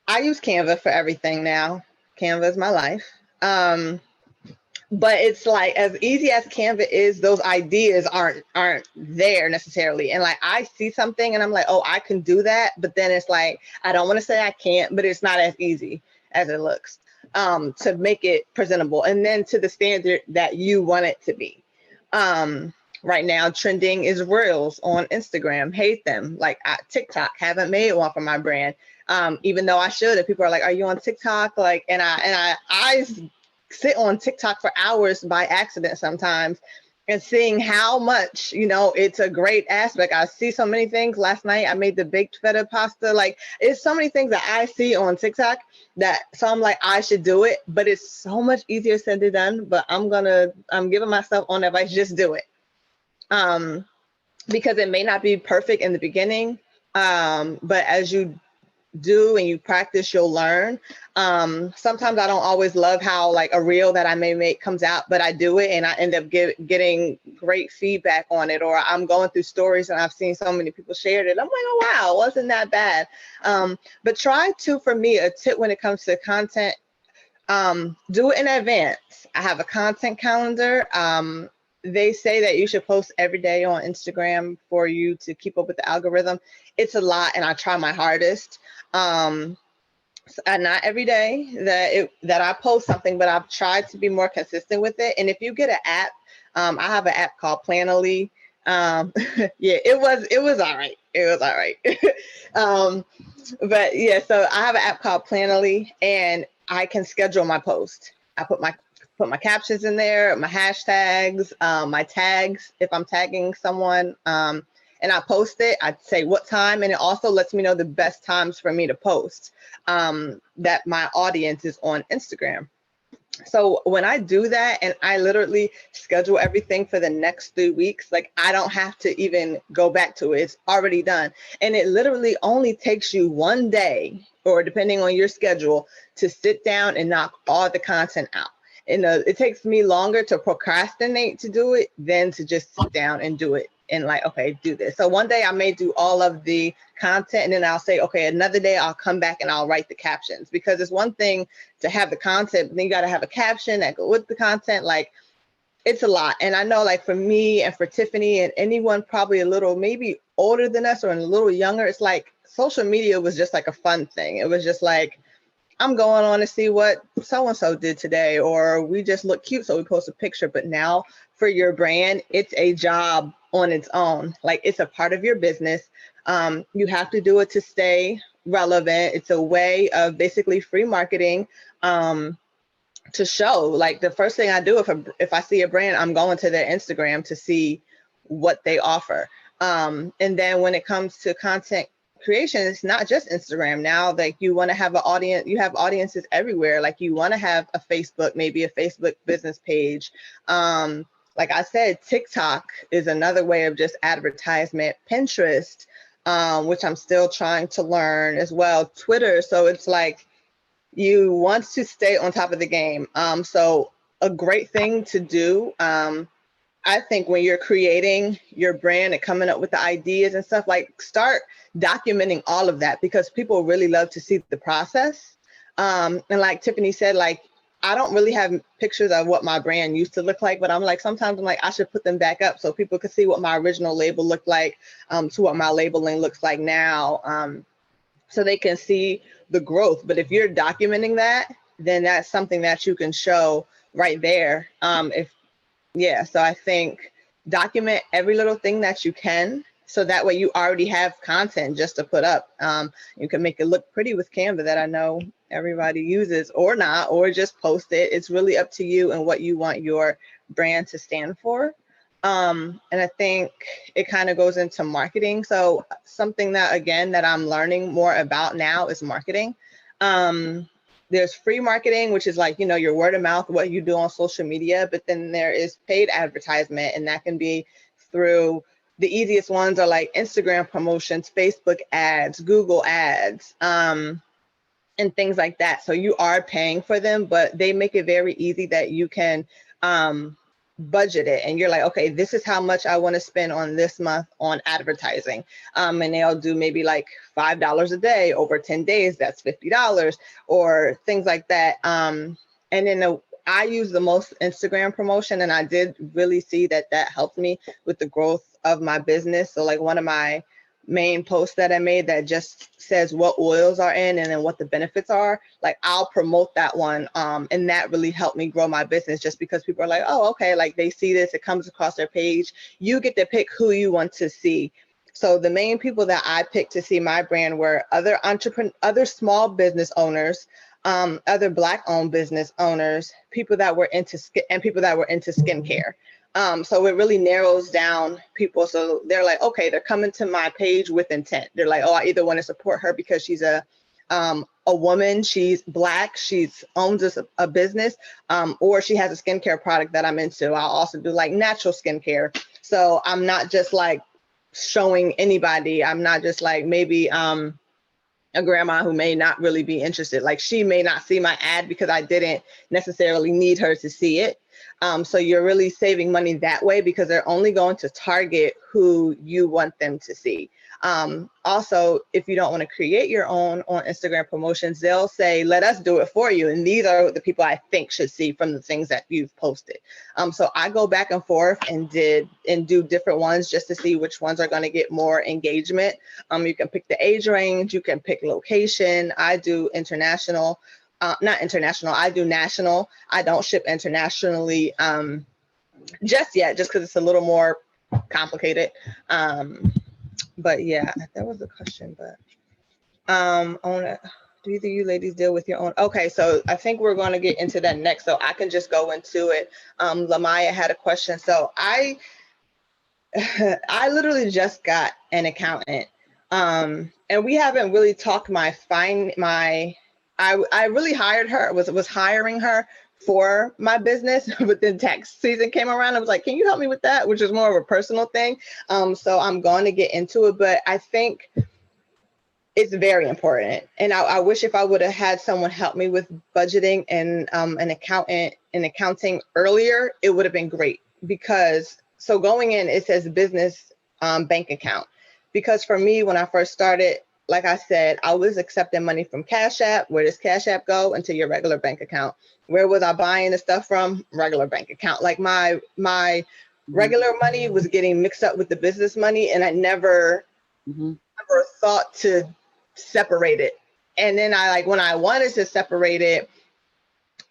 I use Canva for everything now. Canva is my life. But it's like, as easy as Canva is, those ideas aren't there necessarily. And like, I see something and I'm like, oh, I can do that. But then it's like, I don't want to say I can't, but it's not as easy as it looks to make it presentable. And then to the standard that you want it to be. Right now, trending is Reels on Instagram. Hate them. Like TikTok, haven't made one for my brand. Even though I should. And people are like, are you on TikTok? Like, and I sit on TikTok for hours by accident sometimes and seeing how much, it's a great aspect. I see so many things. Last night I made the baked feta pasta. Like, it's so many things that I see on TikTok so I'm like, I should do it, but it's so much easier said than done. But I'm giving myself on advice, just do it. Because it may not be perfect in the beginning. But as you do and you practice, you'll learn. Sometimes I don't always love how like a reel that I may make comes out, but I do it and I end up getting great feedback on it. Or I'm going through stories and I've seen so many people share it. I'm like, oh, wow, wasn't that bad. But try to, for me, a tip when it comes to content, do it in advance. I have a content calendar. They say that you should post every day on Instagram for you to keep up with the algorithm. It's a lot and I try my hardest. Not every day that I post something, but I've tried to be more consistent with it. And if you get an app, I have an app called Planoly. Yeah, it was all right. It was all right. But yeah, so I have an app called Planoly and I can schedule my post. I put my captions in there, my hashtags, my tags, if I'm tagging someone, and I post it, I say what time, and it also lets me know the best times for me to post that my audience is on Instagram. So when I do that and I literally schedule everything for the next 3 weeks, like I don't have to even go back to it. It's already done. And it literally only takes you one day, or depending on your schedule, to sit down and knock all the content out. And it takes me longer to procrastinate to do it than to just sit down and do it and like, okay, do this. So one day I may do all of the content, and then I'll say, okay, another day I'll come back and I'll write the captions, because it's one thing to have the content, but then you got to have a caption that go with the content. Like, it's a lot. And I know, like, for me and for Tiffany and anyone probably a little maybe older than us or a little younger, it's like social media was just like a fun thing. It was just like, I'm going on to see what so-and-so did today, or we just look cute, so we post a picture. But now for your brand, it's a job on its own. Like, it's a part of your business. You have to do it to stay relevant. It's a way of basically free marketing, to show. Like, the first thing I do if I see a brand, I'm going to their Instagram to see what they offer. And then when it comes to content creation, it's not just Instagram now. Like, you want to have an audience, you have audiences everywhere. Like, you want to have a Facebook, maybe a Facebook business page. Like I said, TikTok is another way of just advertisement. Pinterest, which I'm still trying to learn as well. Twitter. So it's like, you want to stay on top of the game. So a great thing to do, I think, when you're creating your brand and coming up with the ideas and stuff, like, start documenting all of that, because people really love to see the process. And like Tiffany said, like, I don't really have pictures of what my brand used to look like, but I'm like, sometimes I'm like, I should put them back up so people could see what my original label looked like, to what my labeling looks like now, so they can see the growth. But if you're documenting that, then that's something that you can show right there. So I think document every little thing that you can, so that way you already have content just to put up. You can make it look pretty with Canva, that I know everybody uses, or not, or just post it. It's really up to you and what you want your brand to stand for. And I think it kind of goes into marketing. So something that, again, that I'm learning more about now is marketing. There's free marketing, which is like, your word of mouth, what you do on social media, but then there is paid advertisement, and that can be through, the easiest ones are like Instagram promotions, Facebook ads, Google ads, and things like that. So you are paying for them, but they make it very easy that you can budget it, and you're like, okay, this is how much I want to spend on this month on advertising, and they'll do maybe like $5 a day over 10 days, that's $50, or things like that. And then I use the most Instagram promotion, and I did really see that helped me with the growth of my business. So like, one of my main post that I made that just says what oils are in and then what the benefits are, like, I'll promote that one. And that really helped me grow my business, just because people are like, oh, okay, like, they see this, it comes across their page. You get to pick who you want to see. So the main people that I picked to see my brand were other small business owners, other Black owned business owners, people that were into skin, and people that were into skincare. So it really narrows down people. So they're like, okay, they're coming to my page with intent. They're like, oh, I either want to support her because she's a woman, she's Black, she's owns a business, or she has a skincare product that I'm into. I'll also do like natural skincare. So I'm not just like showing anybody. I'm not just like maybe a grandma who may not really be interested. Like, she may not see my ad because I didn't necessarily need her to see it. So you're really saving money that way, because they're only going to target who you want them to see. Also, if you don't want to create your own on Instagram promotions, they'll say, let us do it for you. And these are the people I think should see from the things that you've posted. So I go back and forth and do different ones just to see which ones are going to get more engagement. You can pick the age range, you can pick location. I do international. Not international, I do national. I don't ship internationally just yet, just because it's a little more complicated. But yeah, that was the question. But do either you ladies deal with your own? Okay, so I think we're going to get into that next, so I can just go into it. Lamaya had a question. So I literally just got an accountant, and we haven't really talked I really hired her, was hiring her for my business, but then tax season came around. I was like, can you help me with that? Which is more of a personal thing. So I'm going to get into it, but I think it's very important. And I wish if I would have had someone help me with budgeting and an accountant and accounting earlier, it would have been great. Because so going in, it says business bank account. Because for me, when I first started, like I said, I was accepting money from Cash App. Where does Cash App go? Into your regular bank account. Where was I buying the stuff from? Regular bank account. Like my regular money was getting mixed up with the business money, and I never thought to separate it. And then when I wanted to separate it,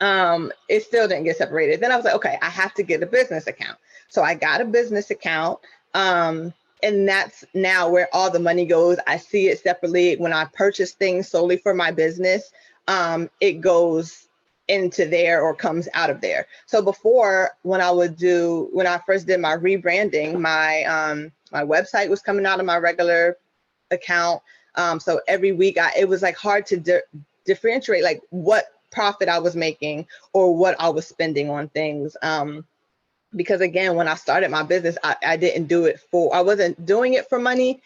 it still didn't get separated. Then I was like, okay, I have to get a business account. So I got a business account. And that's now where all the money goes. I see it separately. When I purchase things solely for my business, it goes into there or comes out of there. So before, when I first did my rebranding, my website was coming out of my regular account. So every week it was like hard to differentiate like what profit I was making or what I was spending on things. Because again, when I started my business, I wasn't doing it for money.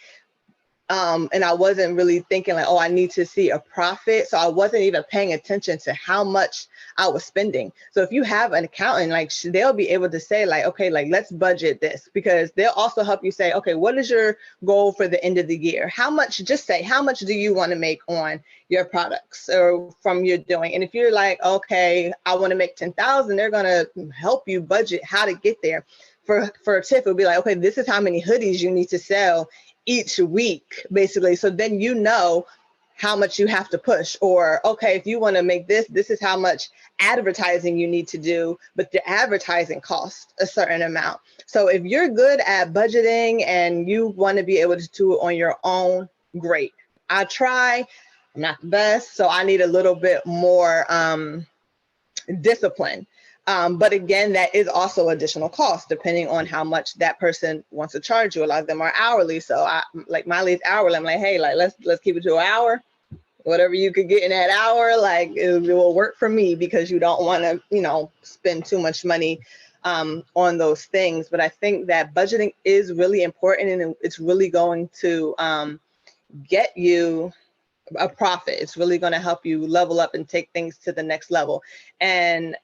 And I wasn't really thinking like, oh, I need to see a profit. So I wasn't even paying attention to how much I was spending. So if you have an accountant, like they'll be able to say like, okay, like let's budget this, because they'll also help you say, okay, what is your goal for the end of the year? How much do you want to make on your products or from your doing? And if you're like, okay, I want to make 10,000, they're going to help you budget how to get there. For Tiff, it would be like, okay, this is how many hoodies you need to sell each week, basically. So then you know how much you have to push, or okay, if you want to make this is how much advertising you need to do, but the advertising costs a certain amount. So if you're good at budgeting and you want to be able to do it on your own, great. I'm not the best, so I need a little bit more discipline. But again, that is also additional cost depending on how much that person wants to charge you. A lot of them are hourly. So I like my lead's hourly. I'm like, hey, like let's keep it to an hour. Whatever you could get in that hour, like it will work for me, because you don't want to, spend too much money on those things. But I think that budgeting is really important, and it's really going to get you a profit. It's really going to help you level up and take things to the next level. And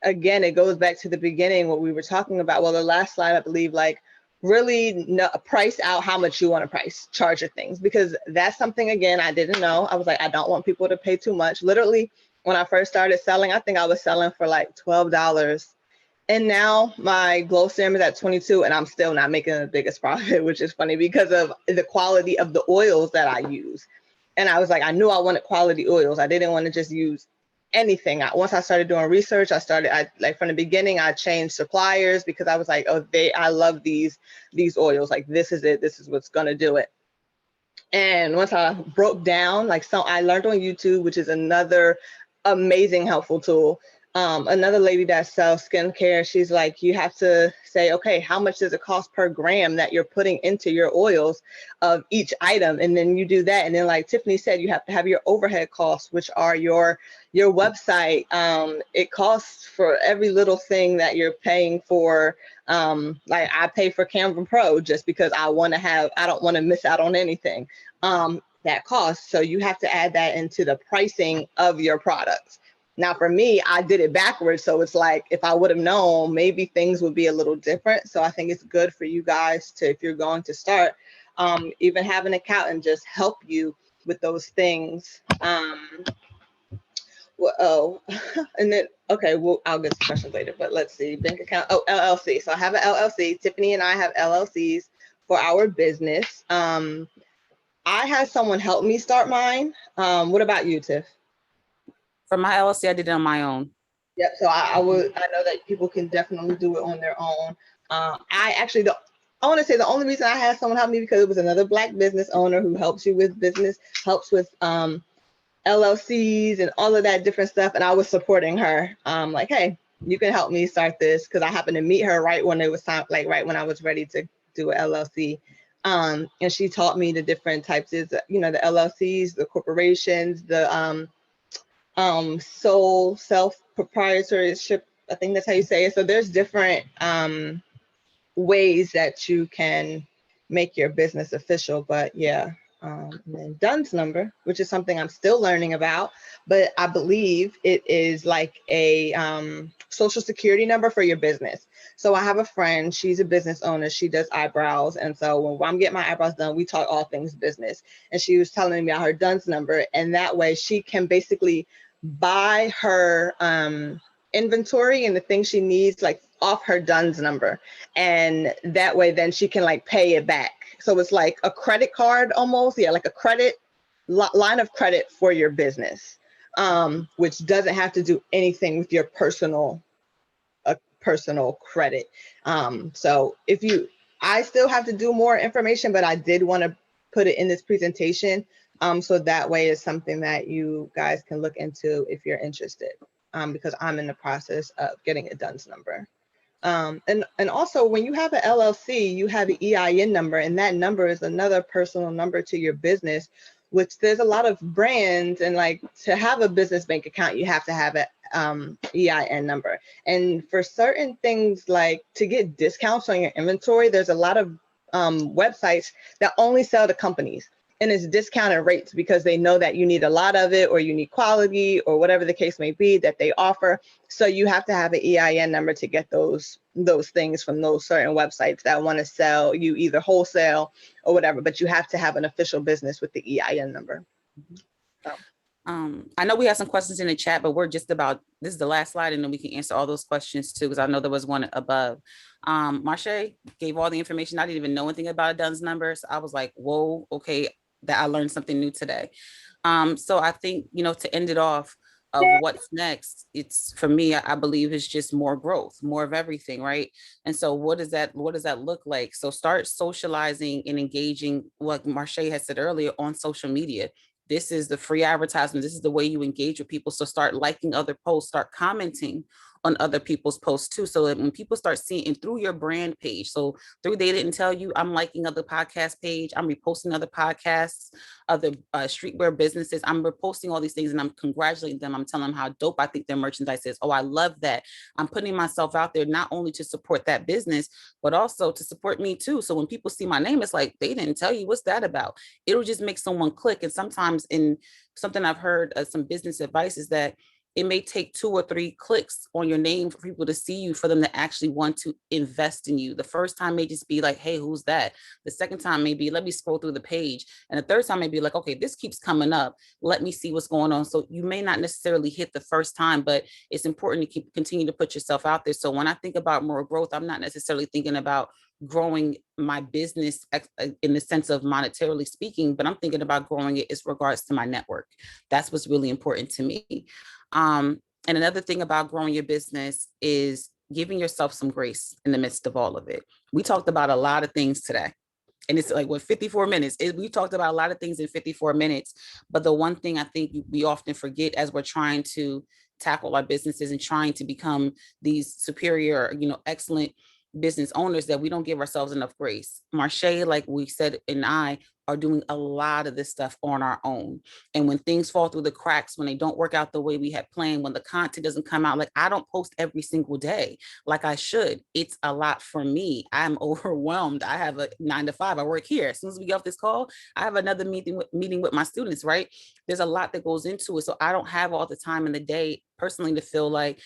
again, it goes back to the beginning, what we were talking about. Well, the last slide, I believe, like really price out how much you want to charge your things, because that's something, again, I didn't know. I was like, I don't want people to pay too much. Literally, when I first started selling, I think I was selling for like $12. And now my glow serum is at 22, and I'm still not making the biggest profit, which is funny because of the quality of the oils that I use. And I was like, I knew I wanted quality oils. I didn't want to just use anything. Once I started doing research, from the beginning, I changed suppliers, because I was like, oh, I love these oils. Like, this is it. This is what's going to do it. And once I broke down, I learned on YouTube, which is another amazing, helpful tool. Another lady that sells skincare, she's like, you have to say, okay, how much does it cost per gram that you're putting into your oils of each item? And then you do that. And then, like Tiffany said, you have to have your overhead costs, which are your website. It costs for every little thing that you're paying for. Like I pay for Canva Pro just because I don't want to miss out on anything that costs. So you have to add that into the pricing of your products. Now, for me, I did it backwards. So it's like, if I would have known, maybe things would be a little different. So I think it's good for you guys to, if you're going to start, even have an accountant just help you with those things. And then, okay, I'll get to questions later, but let's see, bank account, LLC. So I have an LLC. Tiffany and I have LLCs for our business. I had someone help me start mine. What about you, Tiff? For my LLC, I did it on my own. Yep. So I know that people can definitely do it on their own. I want to say the only reason I had someone help me, because it was another Black business owner who helps you with business, helps with LLCs and all of that different stuff. And I was supporting her. Like, hey, you can help me start this, because I happened to meet her right when it was time, like right when I was ready to do an LLC. And she taught me the different types of, the LLCs, the corporations, the sole self-proprietorship, I think that's how you say it. So there's different ways that you can make your business official. But yeah, and then DUNS number, which is something I'm still learning about, but I believe it is like a social security number for your business. So I have a friend, she's a business owner, she does eyebrows. And so when I'm getting my eyebrows done, we talk all things business. And she was telling me about her DUNS number. And that way she can basically buy her inventory and the things she needs like off her DUNS number. And that way then she can like pay it back. So it's like a credit card almost. Yeah, like a credit line of credit for your business, which doesn't have to do anything with your personal credit. So I still have to do more information, but I did want to put it in this presentation. So that way is something that you guys can look into if you're interested, because I'm in the process of getting a DUNS number. And also when you have an LLC, you have an EIN number, and that number is another personal number to your business, which there's a lot of brands, and like to have a business bank account, you have to have an EIN number. And for certain things, like to get discounts on your inventory, there's a lot of websites that only sell to companies. And it's discounted rates because they know that you need a lot of it, or you need quality, or whatever the case may be that they offer. So you have to have an EIN number to get those things from those certain websites that want to sell you either wholesale or whatever, but you have to have an official business with the EIN number. So. I know we have some questions in the chat, but this is the last slide, and then we can answer all those questions too, because I know there was one above. Marshay gave all the information. I didn't even know anything about a DUNS number. So I was like, whoa, okay, that I learned something new today. So I think, to end it off of what's next, it's for me, I believe it's just more growth, more of everything, right? And so what does that look like? So start socializing and engaging, like Marshay had said earlier, on social media. This is the free advertisement. This is the way you engage with people. So start liking other posts, start commenting on other people's posts too. So that when people start seeing, and through your brand page, so through They Didn't Tell You, I'm liking other podcast page, I'm reposting other podcasts, other streetwear businesses. I'm reposting all these things and I'm congratulating them. I'm telling them how dope I think their merchandise is. Oh, I love that. I'm putting myself out there not only to support that business, but also to support me too. So when people see my name, it's like, they didn't tell you, what's that about? It'll just make someone click. And sometimes in something I've heard, some business advice is that it may take 2 or 3 clicks on your name for people to see you, for them to actually want to invest in you. The first time may just be like, hey, who's that? The second time may be, let me scroll through the page. And the third time may be like, okay, this keeps coming up. Let me see what's going on. So you may not necessarily hit the first time, but it's important to continue to put yourself out there. So when I think about more growth, I'm not necessarily thinking about growing my business in the sense of monetarily speaking, but I'm thinking about growing it as regards to my network. That's what's really important to me. And another thing about growing your business is giving yourself some grace in the midst of all of it. We talked about a lot of things today. And it's like, 54 minutes. We talked about a lot of things in 54 minutes. But the one thing I think we often forget as we're trying to tackle our businesses and trying to become these superior, excellent business owners, that we don't give ourselves enough grace. Marshay, like we said, and I are doing a lot of this stuff on our own. And when things fall through the cracks, when they don't work out the way we had planned, when the content doesn't come out, like I don't post every single day like I should. It's a lot for me. I'm overwhelmed. I have a 9 to 5. I work here. As soon as we get off this call, I have another meeting with my students, right? There's a lot that goes into it. So I don't have all the time in the day personally to feel like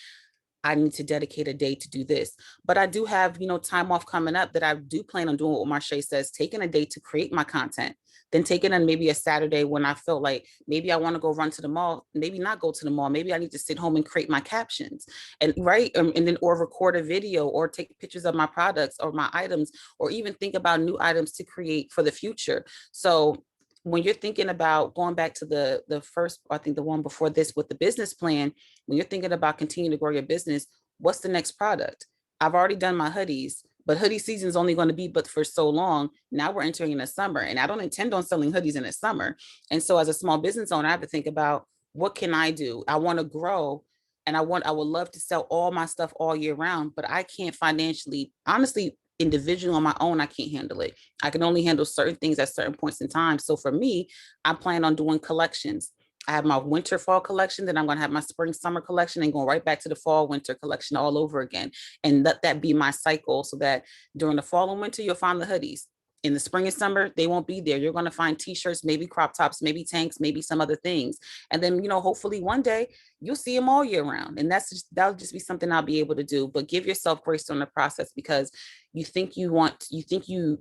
I need to dedicate a day to do this. But I do have, time off coming up that I do plan on doing what Marshay says, taking a day to create my content, then taking on maybe a Saturday when I felt like maybe I want to go run to the mall, maybe not go to the mall. Maybe I need to sit home and create my captions and and then, or record a video or take pictures of my products or my items, or even think about new items to create for the future. So when you're thinking about going back to the first, I think the one before this with the business plan, when you're thinking about continuing to grow your business, what's the next product? I've already done my hoodies, but hoodie season is only going to be but for so long. Now we're entering in the summer, and I don't intend on selling hoodies in the summer. And so as a small business owner, I have to think about, what can I do? I want to grow, and I would love to sell all my stuff all year round, but I can't financially, honestly, individually on my own, I can't handle it. I can only handle certain things at certain points in time. So for me, I plan on doing collections. I have my winter fall collection, then I'm going to have my spring summer collection and going right back to the fall winter collection all over again. And let that be my cycle so that during the fall and winter, you'll find the hoodies. In the spring and summer, they won't be there. You're going to find t-shirts, maybe crop tops, maybe tanks, maybe some other things. And then, hopefully one day you'll see them all year round. And that'll just be something I'll be able to do. But give yourself grace on the process, because you think you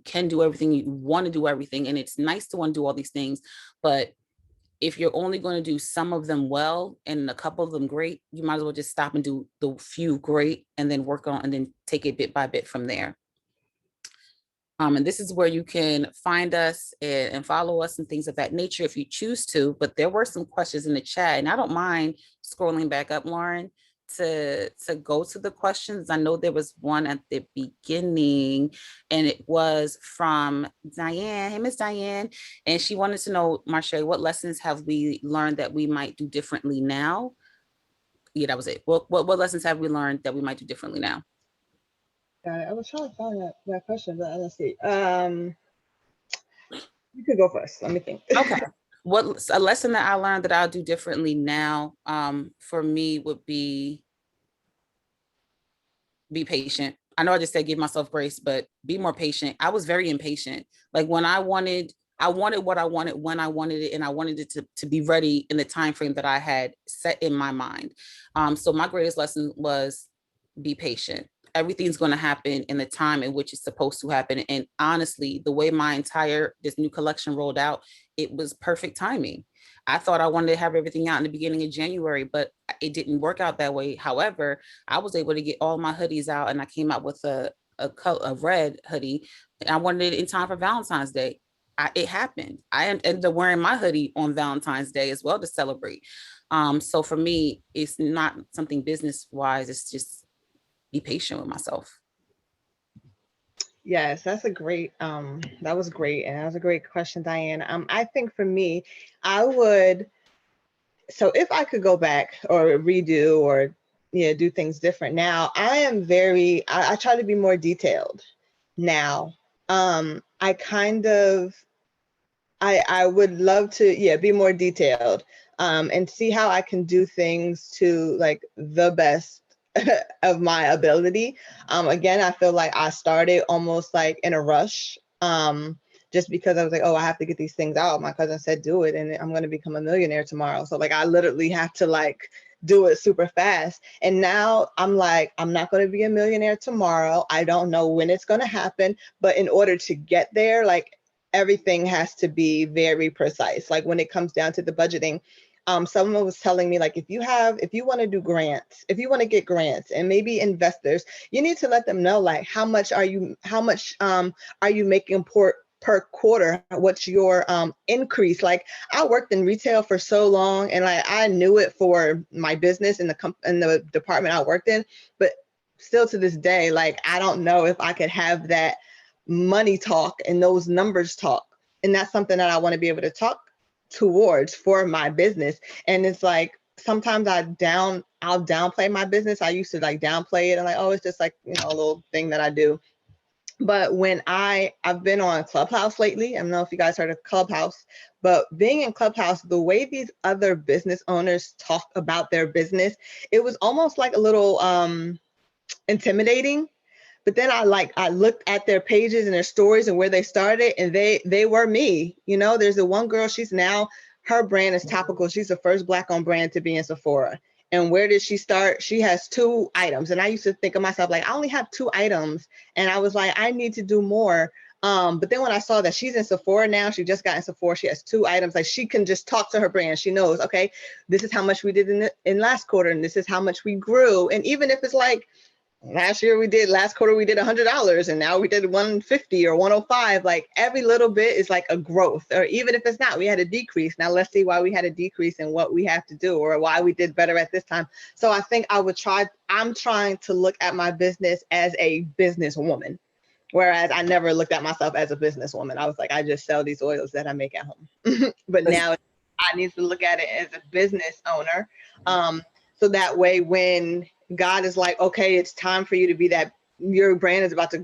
can do everything, you want to do everything. And it's nice to want to do all these things. But if you're only going to do some of them well and a couple of them great, you might as well just stop and do the few great and then work on and then take it bit by bit from there. And this is where you can find us and follow us and things of that nature if you choose to. But there were some questions in the chat, and I don't mind scrolling back up, Lauren, to go to the questions. I know there was one at the beginning, and it was from Diane. Hey, Miss Diane. And she wanted to know, Marshay, what lessons have we learned that we might do differently now? Yeah, that was it. What lessons have we learned that we might do differently now? Got it. I was trying to find that question, but let's see. You could go first. Let me think. Okay. What a lesson that I learned that I'll do differently now, for me would be patient. I know I just said give myself grace, but be more patient. I was very impatient. Like when I wanted what I wanted when I wanted it, and I wanted it to be ready in the time frame that I had set in my mind. So my greatest lesson was be patient. Everything's going to happen in the time in which it's supposed to happen. And honestly, the way this new collection rolled out, it was perfect timing. I thought I wanted to have everything out in the beginning of January, but it didn't work out that way. However, I was able to get all my hoodies out, and I came out with a red hoodie. And I wanted it in time for Valentine's Day. It happened. I ended up wearing my hoodie on Valentine's Day as well to celebrate. So for me, it's not something business wise. It's just be patient with myself. Yes, that's a great, that was great. And that was a great question, Diane. I think for me, so if I could go back or redo or do things different now, I try to be more detailed now. I would love to, be more detailed, and see how I can do things to like the best of my ability. Again, I feel like I started almost like in a rush, just because I was like, oh, I have to get these things out. My cousin said, do it, and I'm going to become a millionaire tomorrow. So like, I literally have to like do it super fast. And now I'm like, I'm not going to be a millionaire tomorrow. I don't know when it's going to happen, but in order to get there, like everything has to be very precise. Like when it comes down to the budgeting, someone was telling me, like, if you want to do grants, if you want to get grants and maybe investors, you need to let them know, like, how much are you making per quarter? What's your increase? Like, I worked in retail for so long, and like I knew it for my business in the department I worked in, but still to this day, like, I don't know if I could have that money talk and those numbers talk. And that's something that I want to be able to talk towards for my business. And it's like, sometimes I'll downplay my business. I used to like downplay it and like, oh, it's just like, a little thing that I do. But when I've been on Clubhouse lately, I don't know if you guys heard of Clubhouse, but being in Clubhouse, the way these other business owners talk about their business, it was almost like a little intimidating. But then I looked at their pages and their stories and where they started, and they were me. There's the one girl, her brand is topical. She's the first Black-owned brand to be in Sephora. And where did she start? She has 2 items. And I used to think of myself like, I only have 2 items. And I was like, I need to do more. But then when I saw that she's in Sephora now, she just got in Sephora, she has 2 items. Like, she can just talk to her brand. She knows, okay, this is how much we did in last quarter, and this is how much we grew. And even if it's like, last quarter we did $100, and now we did 150 or 105. Like, every little bit is like a growth. Or even if it's not, we had a decrease. Now let's see why we had a decrease and what we have to do, or why we did better at this time. So I think I'm trying to look at my business as a businesswoman, whereas I never looked at myself as a businesswoman. I was like, I just sell these oils that I make at home. But now I need to look at it as a business owner. So that way, when God is like, okay, it's time for you to be that, your brand is about to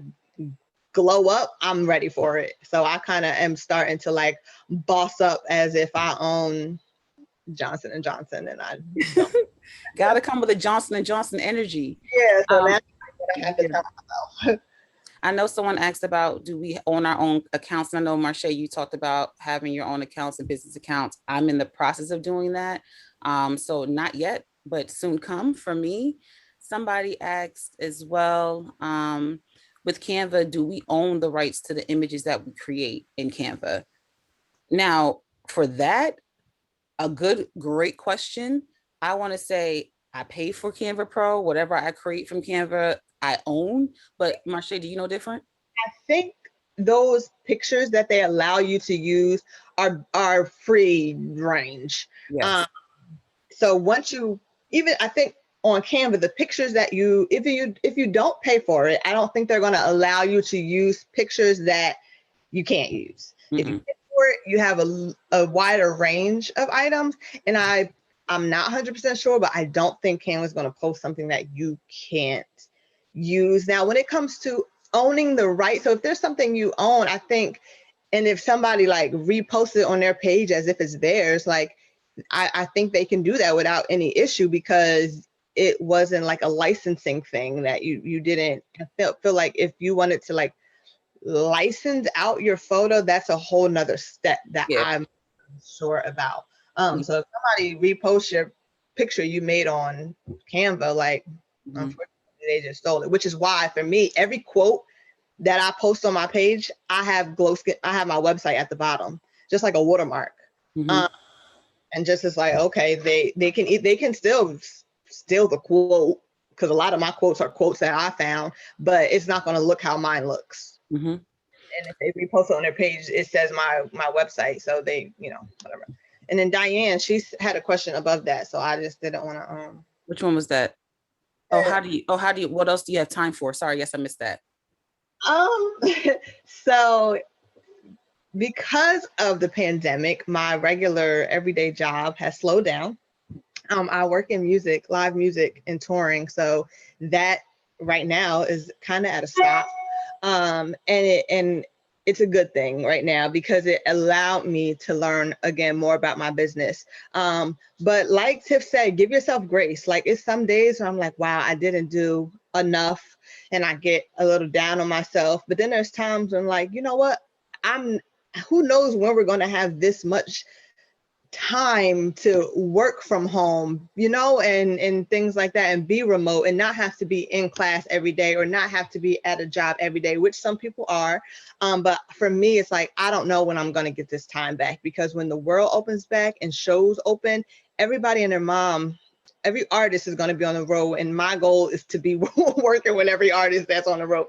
glow up, I'm ready for it. So I kind of am starting to like boss up as if I own Johnson and Johnson, and I don't. Got to come with a Johnson and Johnson energy. Yeah, so Um, that's what I have to yeah. tell myself. I know someone asked about, do we own our own accounts? And I know, Marshay, you talked about having your own accounts and business accounts. I'm in the process of doing that. So not yet, but soon come for me. Somebody asked as well, with Canva, do we own the rights to the images that we create in Canva? Now, for that, great question. I want to say I pay for Canva Pro, whatever I create from Canva, I own. But Marshay, do you know different? I think those pictures that they allow you to use are free range. Yes. So once you even I think on Canva, the pictures that if you don't pay for it, I don't think they're going to allow you to use pictures that you can't use. If you Mm-mm. pay for it, you have a wider range of items. And I'm not 100% sure, but I don't think Canva is going to post something that you can't use. Now, when it comes to owning the right, so if there's something you own, I think, and if somebody like reposts it on their page as if it's theirs, like I think they can do that without any issue because it wasn't like a licensing thing that you didn't feel like if you wanted to like license out your photo, that's a whole nother step that Yeah. I'm sure about. So if somebody reposts your picture you made on Canva, like unfortunately they just stole it, which is why for me, every quote that I post on my page, I have I have my website at the bottom, just like a watermark. Mm-hmm. And just as like, okay, they can still steal the quote because a lot of my quotes are quotes that I found, but it's not going to look how mine looks. Mm-hmm. And if they repost it on their page, it says my website, so they, whatever. And then Diane, she's had a question above that, so I just didn't want to. Which one was that? What else do you have time for? Sorry, yes, I missed that. So because of the pandemic, my regular everyday job has slowed down. I work in music, live music and touring. So that right now is kind of at a stop. And it's a good thing right now because it allowed me to learn again more about my business. But like Tiff said, give yourself grace. Like it's some days where I'm like, wow, I didn't do enough and I get a little down on myself. But then there's times when like, you know what? Who knows when we're going to have this much time to work from home, and things like that, and be remote and not have to be in class every day or not have to be at a job every day, which some people are. But for me, it's like, I don't know when I'm going to get this time back, because when the world opens back and shows open, everybody and their mom, every artist is going to be on the road. And my goal is to be working with every artist that's on the road.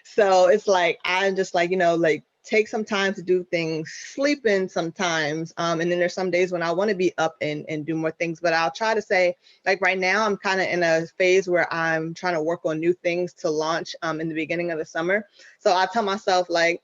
So it's like, I'm just like, like, take some time to do things, sleep in sometimes. And then there's some days when I want to be up and do more things, but I'll try to say, like right now, I'm kind of in a phase where I'm trying to work on new things to launch in the beginning of the summer. So I tell myself, like,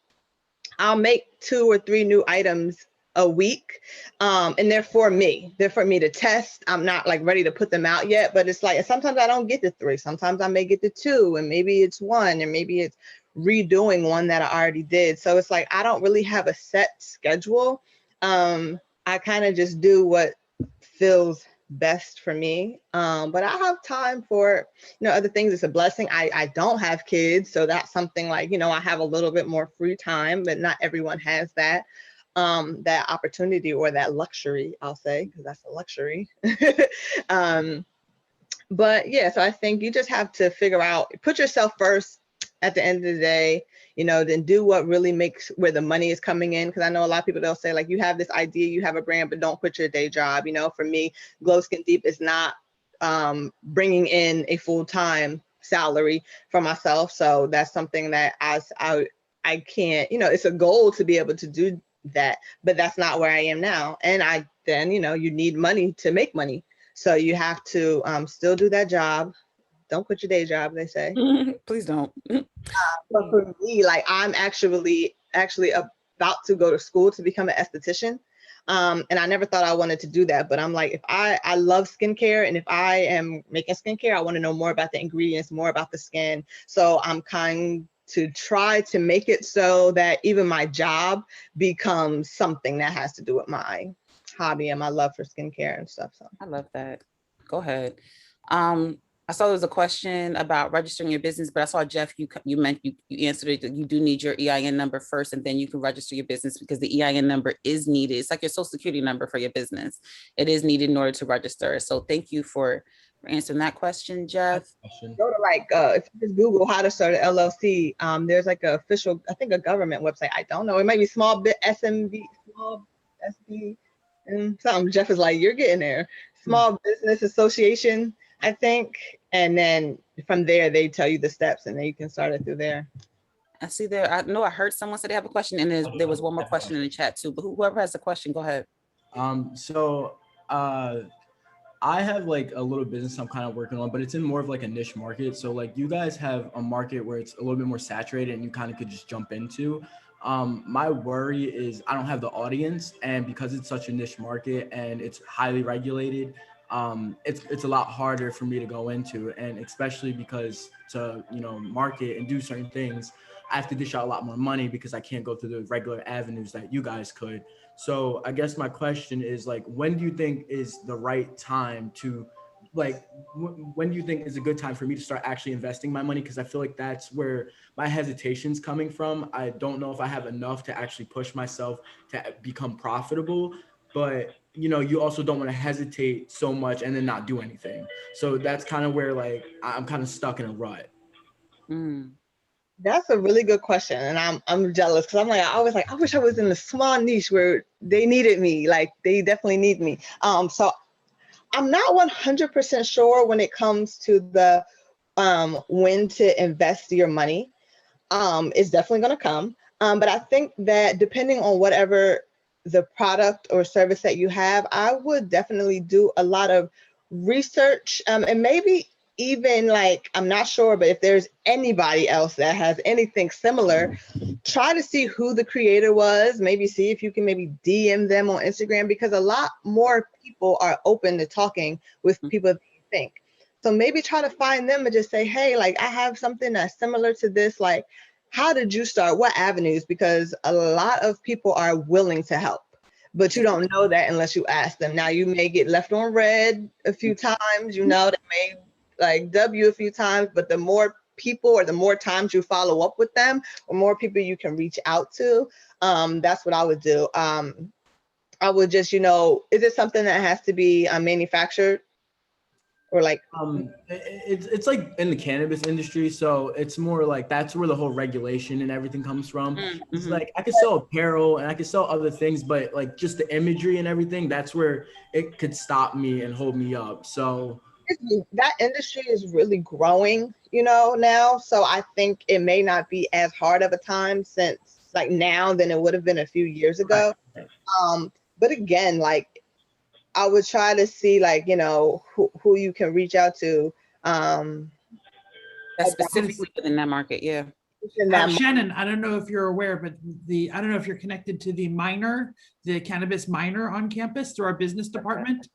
I'll make 2 or 3 new items a week. And they're for me to test. I'm not like ready to put them out yet, but it's like, sometimes I don't get to 3, sometimes I may get to 2, and maybe it's 1, and maybe it's redoing one that I already did. So it's like, I don't really have a set schedule. I kind of just do what feels best for me. But I have time for, other things. It's a blessing. I don't have kids. So that's something like, I have a little bit more free time, but not everyone has that opportunity or that luxury, I'll say, because that's a luxury. But yeah, so I think you just have to figure out, put yourself first at the end of the day, then do what really makes where the money is coming in. Because I know a lot of people, they'll say like, you have this idea, you have a brand, but don't quit your day job. For me, Glow Skin Deep is not bringing in a full-time salary for myself. So that's something that I can't, it's a goal to be able to do that, but that's not where I am now. And then you need money to make money. So you have to still do that job. Don't quit your day job, they say. Please don't. But for me, like, I'm actually about to go to school to become an esthetician. And I never thought I wanted to do that, but I'm like, if I love skincare, and if I am making skincare, I want to know more about the ingredients, more about the skin. So I'm kind to try to make it so that even my job becomes something that has to do with my hobby and my love for skincare and stuff. So I love that. Go ahead. I saw there was a question about registering your business, but I saw Jeff, you meant you answered it, that you do need your EIN number first, and then you can register your business because the EIN number is needed. It's like your social security number for your business. It is needed in order to register. So thank you for answering that question, Jeff. go to like if you just Google how to start an LLC, there's like a official, I think a government website. I don't know. It might be small bit SMB, small SB, and something. Jeff is like, you're getting there. Small Business Association, I think. And then from there, they tell you the steps, and then you can start it through there. I see there. I know I heard someone say they have a question, and there was one more question in the chat too. But whoever has a question, go ahead. I have like a little business I'm kind of working on, but it's in more of like a niche market. So like you guys have a market where it's a little bit more saturated and you kind of could just jump into. My worry is I don't have the audience, and because it's such a niche market and it's highly regulated, it's a lot harder for me to go into, and especially because to market and do certain things, I have to dish out a lot more money because I can't go through the regular avenues that you guys could. So I guess my question is like, when do you think is the right time to when do you think is a good time for me to start actually investing my money? Because I feel like that's where my hesitation's coming from. I don't know if I have enough to actually push myself to become profitable, but you also don't want to hesitate so much and then not do anything. So that's kind of where like I'm kind of stuck in a rut. That's a really good question, and I'm jealous because I'm like, I wish I was in a small niche where they needed me. Like they definitely need me. So I'm not 100% sure when it comes to the when to invest your money. It's definitely going to come. But I think that depending on whatever the product or service that you have, I would definitely do a lot of research, and maybe even like, I'm not sure, but if there's anybody else that has anything similar, try to see who the creator was, maybe see if you can maybe DM them on Instagram, because a lot more people are open to talking with people that you think. So maybe try to find them and just say, hey, like I have something that's similar to this. Like, how did you start? What avenues? Because a lot of people are willing to help, but you don't know that unless you ask them. Now you may get left on red a few times, they may like W a few times, but the more people or the more times you follow up with them, or more people you can reach out to, that's what I would do. I would just, is it something that has to be manufactured? Or like it's like in the cannabis industry, so it's more like that's where the whole regulation and everything comes from. It's like I could sell apparel and I could sell other things, but like just the imagery and everything, that's where it could stop me and hold me up. So that industry is really growing, now. So I think it may not be as hard of a time since like now than it would have been a few years ago. Right. But again, like I would try to see like, who you can reach out to. That's specifically within that market, yeah. Shannon, I don't know if you're aware, but I don't know if you're connected to the cannabis minor on campus through our business department,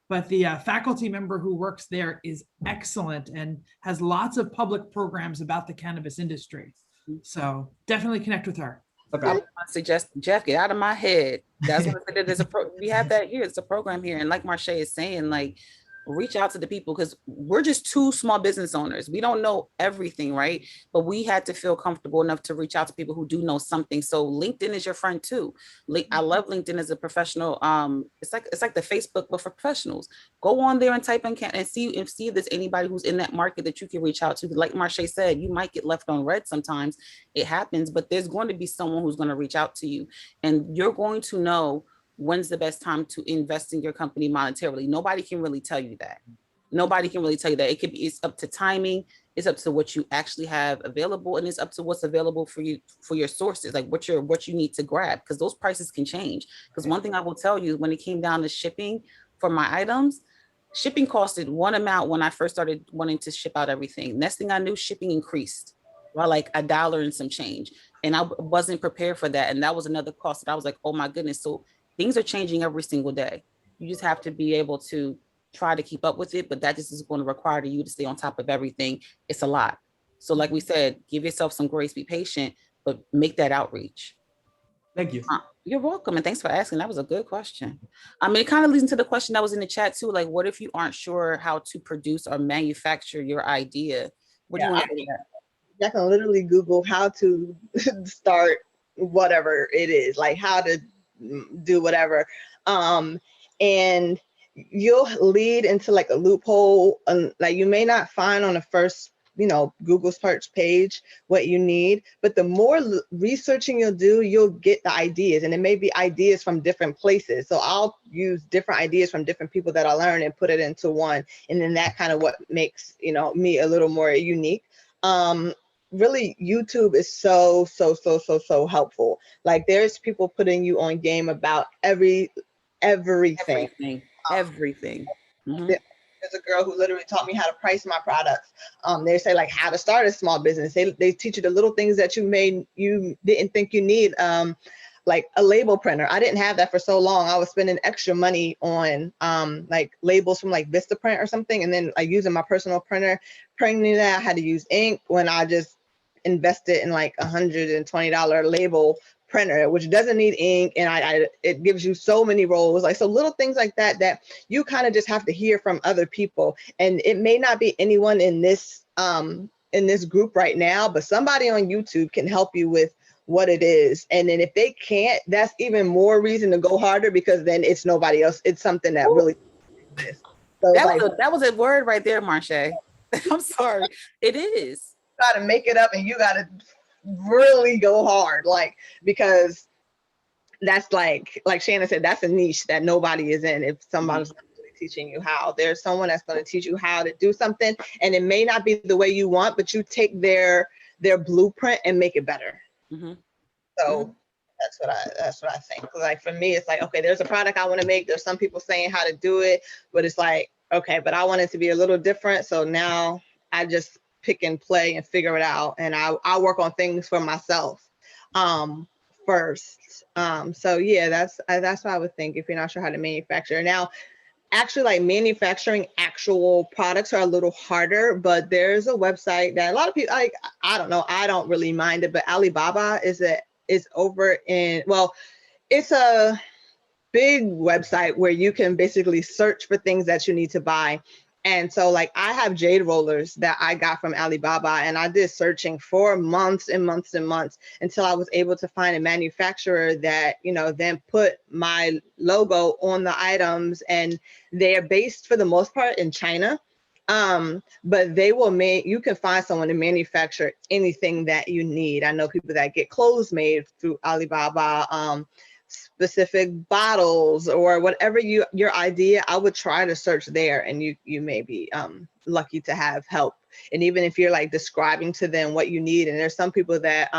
but the faculty member who works there is excellent and has lots of public programs about the cannabis industry. So definitely connect with her. Okay. I suggest Jeff, get out of my head. That's what I said. We have that here. It's a program here. And like Marshay is saying, like, reach out to the people, because we're just two small business owners. We don't know everything, right? But we had to feel comfortable enough to reach out to people who do know something. So LinkedIn is your friend too. I love LinkedIn as a professional. It's like the Facebook, but for professionals. Go on there and type in and see if there's anybody who's in that market that you can reach out to. Like Marshay said, you might get left on red sometimes. It happens, but there's going to be someone who's going to reach out to you, and you're going to know when's the best time to invest in your company monetarily. Nobody can really tell you that. It's up to timing. It's up to what you actually have available, and it's up to what's available for you, for your sources, like what you need to grab, because those prices can change. Because one thing I will tell you, when it came down to shipping for my items, shipping costed one amount when I first started wanting to ship out everything. Next thing I knew, shipping increased by like $1 and some change. And I wasn't prepared for that. And that was another cost that I was like, oh my goodness. So things are changing every single day. You just have to be able to try to keep up with it, but that just is going to require you to stay on top of everything. It's a lot. So like we said, give yourself some grace, be patient, but make that outreach. Thank you. You're welcome. And thanks for asking. That was a good question. I mean, it kind of leads into the question that was in the chat too. Like, what if you aren't sure how to produce or manufacture your idea? What do you want to say to that? I can literally Google how to start whatever it is, like how to do whatever. And you'll lead into like a loophole. Like you may not find on the first, Google search page what you need, but the more researching you'll do, you'll get the ideas, and it may be ideas from different places. So I'll use different ideas from different people that I learn and put it into one. And then that kind of what makes, me a little more unique. Really, YouTube is so helpful. Like there's people putting you on game about everything. Everything. Mm-hmm. There's a girl who literally taught me how to price my products. They say like how to start a small business. They teach you the little things that you didn't think you need. Like a label printer. I didn't have that for so long. I was spending extra money on like labels from like Vistaprint or something, and then like using my personal printer, printing that. I had to use ink when I just invested in like $120 label printer, which doesn't need ink, and it gives you so many rolls. Like, so little things like that you kind of just have to hear from other people. And it may not be anyone in this group right now, but somebody on YouTube can help you with what it is. And then if they can't, that's even more reason to go harder, because then it's nobody else. It's something that really exists. So that was a word right there, Marshay. I'm sorry. It is. You got to make it up, and you got to really go hard, like, because that's like Shannon said, that's a niche that nobody is in. If somebody's really teaching you how, there's someone that's going to teach you how to do something, and it may not be the way you want, but you take their blueprint and make it better. Mm-hmm. So that's what I think. Like for me, it's like, okay, there's a product I want to make. There's some people saying how to do it, but it's like, okay, but I want it to be a little different. So now I just pick and play and figure it out, and I work on things for myself first. So yeah, that's what I would think if you're not sure how to manufacture. Now, actually, like manufacturing actual products are a little harder, but there's a website that a lot of people, like, I don't know, I don't really mind it, but Alibaba is over in, well, it's a big website where you can basically search for things that you need to buy. And so like I have jade rollers that I got from Alibaba, and I did searching for months and months and months until I was able to find a manufacturer that, then put my logo on the items. And they're based for the most part in China. But you can find someone to manufacture anything that you need. I know people that get clothes made through Alibaba, specific bottles or whatever your idea. I would try to search there, and you may be lucky to have help. And even if you're like describing to them what you need, and there's some people that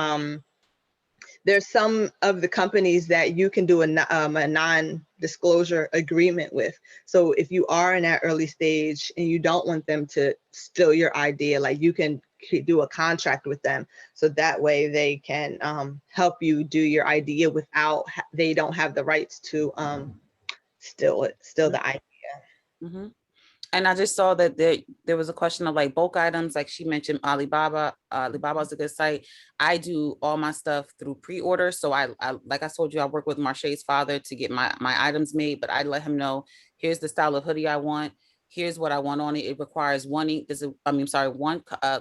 there's some of the companies that you can do a non-disclosure agreement with. So if you are in that early stage and you don't want them to steal your idea, like you can do a contract with them, so that way they can help you do your idea without they don't have the rights to steal the idea. Mm-hmm. And I just saw that there was a question of like bulk items, like she mentioned Alibaba. Alibaba is a good site. I do all my stuff through pre-order. So I like I told you, I work with Marshay's father to get my items made, but I let him know, here's the style of hoodie I want. Here's what I want on it. It requires one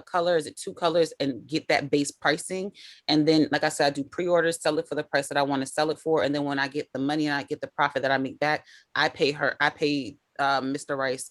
color. Is it two colors? And get that base pricing. And then, like I said, I do pre-orders, sell it for the price that I want to sell it for. And then when I get the money and I get the profit that I make back, I pay Mr. Rice.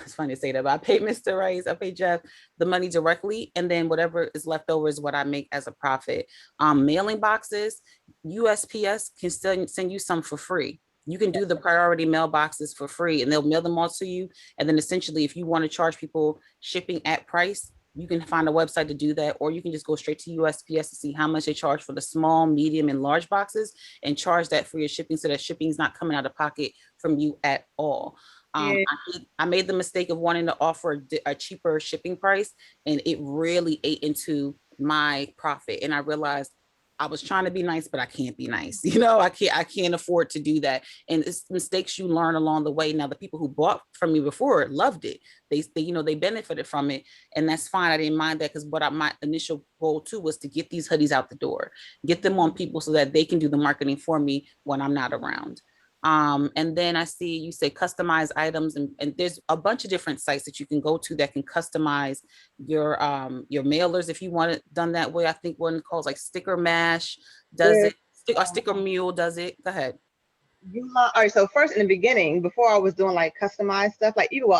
It's funny to say that, but I pay Mr. Rice, I pay Jeff the money directly, and then whatever is left over is what I make as a profit. Mailing boxes, USPS can still send you some for free. You can do the priority mailboxes for free, and they'll mail them all to you. And then essentially, if you want to charge people shipping at price, you can find a website to do that, or you can just go straight to USPS to see how much they charge for the small, medium, and large boxes and charge that for your shipping, so that shipping is not coming out of pocket from you at all. I made the mistake of wanting to offer a cheaper shipping price, and it really ate into my profit. And I realized I was trying to be nice, but I can't be nice. You know, I can't afford to do that. And it's mistakes you learn along the way. Now, the people who bought from me before loved it. They benefited from it. And that's fine. I didn't mind that, because my initial goal too was to get these hoodies out the door, get them on people so that they can do the marketing for me when I'm not around. And then I see you say customize items, and there's a bunch of different sites that you can go to that can customize your mailers if you want it done that way. I think one called like Sticker Mash does it, or Sticker Mule does it. Go ahead. All right, so first in the beginning, before I was doing like customized stuff, like even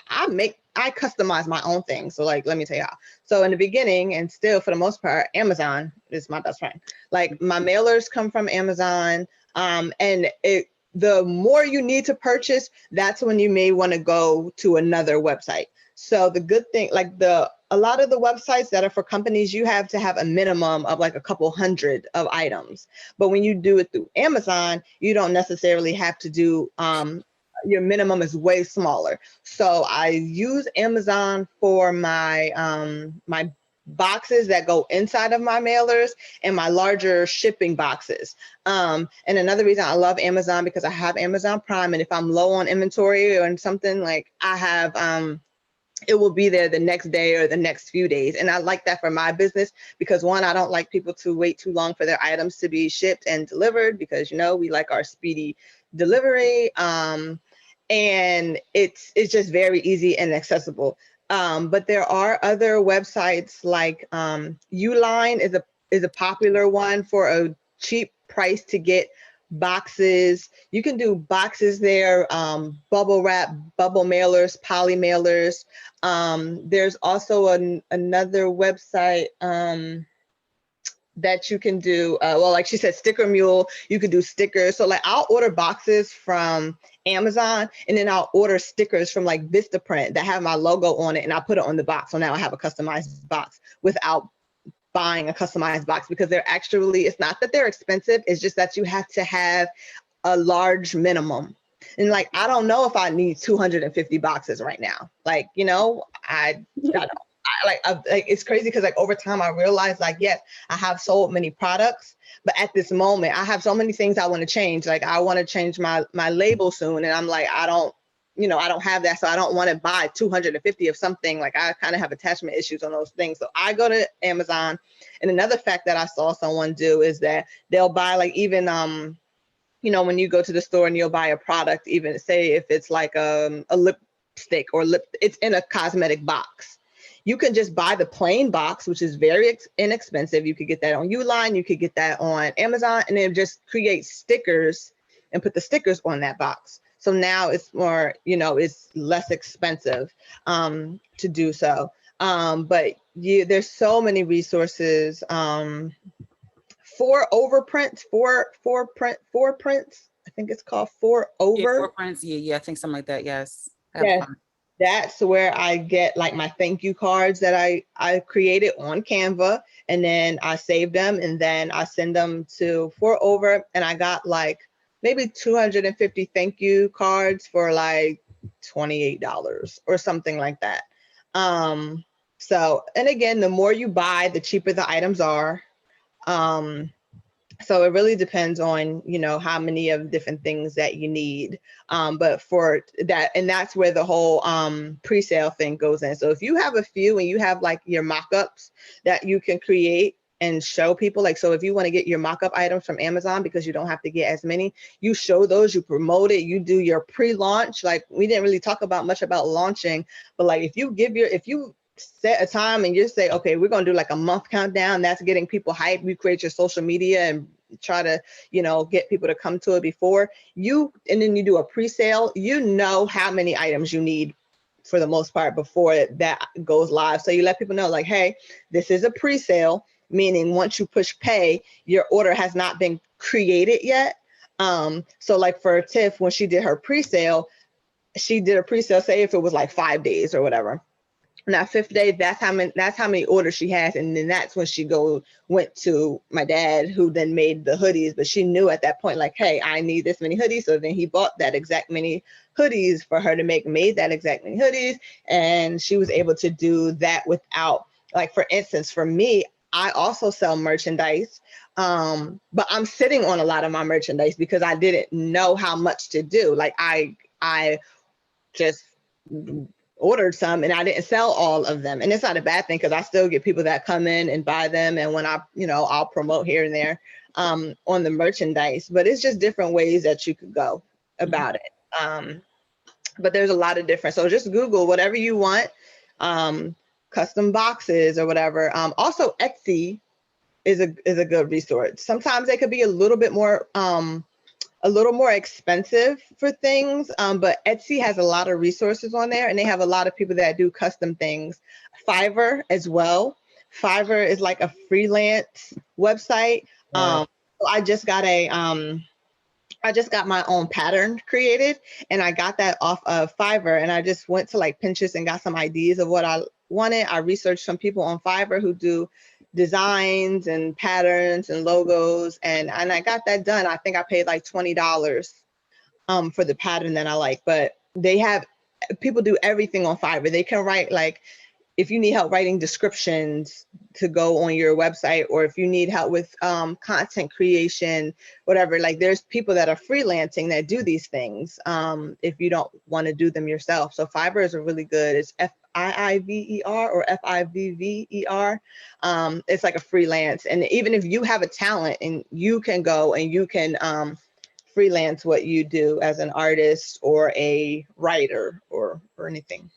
I customize my own things. So like, let me tell you how. So in the beginning, and still for the most part, Amazon is my best friend. Like my mailers come from Amazon, and the more you need to purchase, that's when you may want to go to another website. So the good thing, like a lot of the websites that are for companies, you have to have a minimum of like a couple hundred of items. But when you do it through Amazon, you don't necessarily have to do, your minimum is way smaller. So I use Amazon for my my boxes that go inside of my mailers and my larger shipping boxes. And another reason I love Amazon, because I have Amazon Prime, and if I'm low on inventory or something, like I have, it will be there the next day or the next few days. And I like that for my business, because one, I don't like people to wait too long for their items to be shipped and delivered, because we like our speedy delivery. And it's just very easy and accessible. But there are other websites like Uline is a popular one for a cheap price to get boxes. You can do boxes there, bubble wrap, bubble mailers, poly mailers. There's also another website that you can do, well, like she said, Sticker Mule, you could do stickers. So like I'll order boxes from Amazon, and then I'll order stickers from like Vistaprint that have my logo on it, and I'll put it on the box. So now I have a customized box without buying a customized box, because they're actually, it's not that they're expensive, it's just that you have to have a large minimum. And like, I don't know if I need 250 boxes right now. Like, I don't. It's crazy, because like over time I realized, like, yes, I have so many products, but at this moment I have so many things I want to change. Like I want to change my label soon, and I'm like, I don't have that, so I don't want to buy 250 of something. Like I kind of have attachment issues on those things. So I go to Amazon. And another fact that I saw someone do is that they'll buy, like, even when you go to the store and you'll buy a product, even say if it's like a lipstick or it's in a cosmetic box. You can just buy the plain box, which is very inexpensive. You could get that on Uline, you could get that on Amazon, and then just create stickers and put the stickers on that box. So now it's more, it's less expensive to do so. But there's so many resources for overprints, for prints. I think it's called For Over. Yeah, for prints. Yeah, I think something like that. Yes. Yeah. That's where I get like my thank you cards that I created on Canva, and then I save them, and then I send them to For Over, and I got like maybe 250 thank you cards for like $28 or something like that. So, and again, the more you buy, the cheaper the items are. So it really depends on, how many of different things that you need. But for that, and that's where the whole pre-sale thing goes in. So if you have a few and you have like your mock-ups that you can create and show people, like, so if you want to get your mock-up items from Amazon, because you don't have to get as many, you show those, you promote it, you do your pre-launch. Like, we didn't really talk much about launching, but like if you set a time and you say, okay, we're going to do like a month countdown, that's getting people hyped. You create your social media and try to, get people to come to it before and then you do a pre-sale, how many items you need for the most part before that goes live. So you let people know, like, hey, this is a pre-sale, meaning once you push pay, your order has not been created yet. So like for Tiff, when she did her pre-sale, say if it was like 5 days or whatever. Now, 5th day, that's how many orders she has. And then that's when she went to my dad, who then made the hoodies. But she knew at that point, like, hey, I need this many hoodies. So then he bought that exact many hoodies for her to made that exact many hoodies. And she was able to do that without, like, for instance, for me, I also sell merchandise, but I'm sitting on a lot of my merchandise because I didn't know how much to do. Like I just ordered some and I didn't sell all of them. And it's not a bad thing because I still get people that come in and buy them. And when I'll promote here and there on the merchandise, but it's just different ways that you could go about it. But there's a lot of different. So just Google whatever you want, custom boxes or whatever. Also Etsy is a good resource. Sometimes they could be a little more expensive for things, but Etsy has a lot of resources on there and they have a lot of people that do custom things. Fiverr as well. Fiverr is like a freelance website. So I just got my own pattern created and I got that off of Fiverr, and I just went to like Pinterest and got some ideas of what I wanted. I researched some people on Fiverr who do designs and patterns and logos, and I got that done. I think I paid like $20 for the pattern that I like, but people do everything on Fiverr. They can write, like, if you need help writing descriptions to go on your website, or if you need help with content creation, whatever, like there's people that are freelancing that do these things if you don't want to do them yourself. So Fiverr is a really good, it's Fiiver or Fivver. It's like a freelance. And even if you have a talent and you can go and you can freelance what you do as an artist or a writer or anything.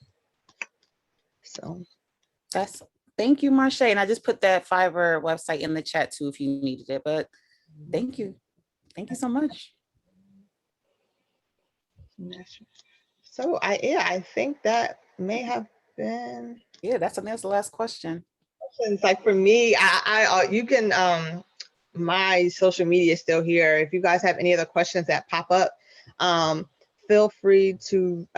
So thank you, Marshay. And I just put that Fiverr website in the chat too if you needed it. But thank you. Thank you so much. So I think that may have been. Yeah, that's the last question. It's like for me, you can my social media is still here. If you guys have any other questions that pop up, feel free to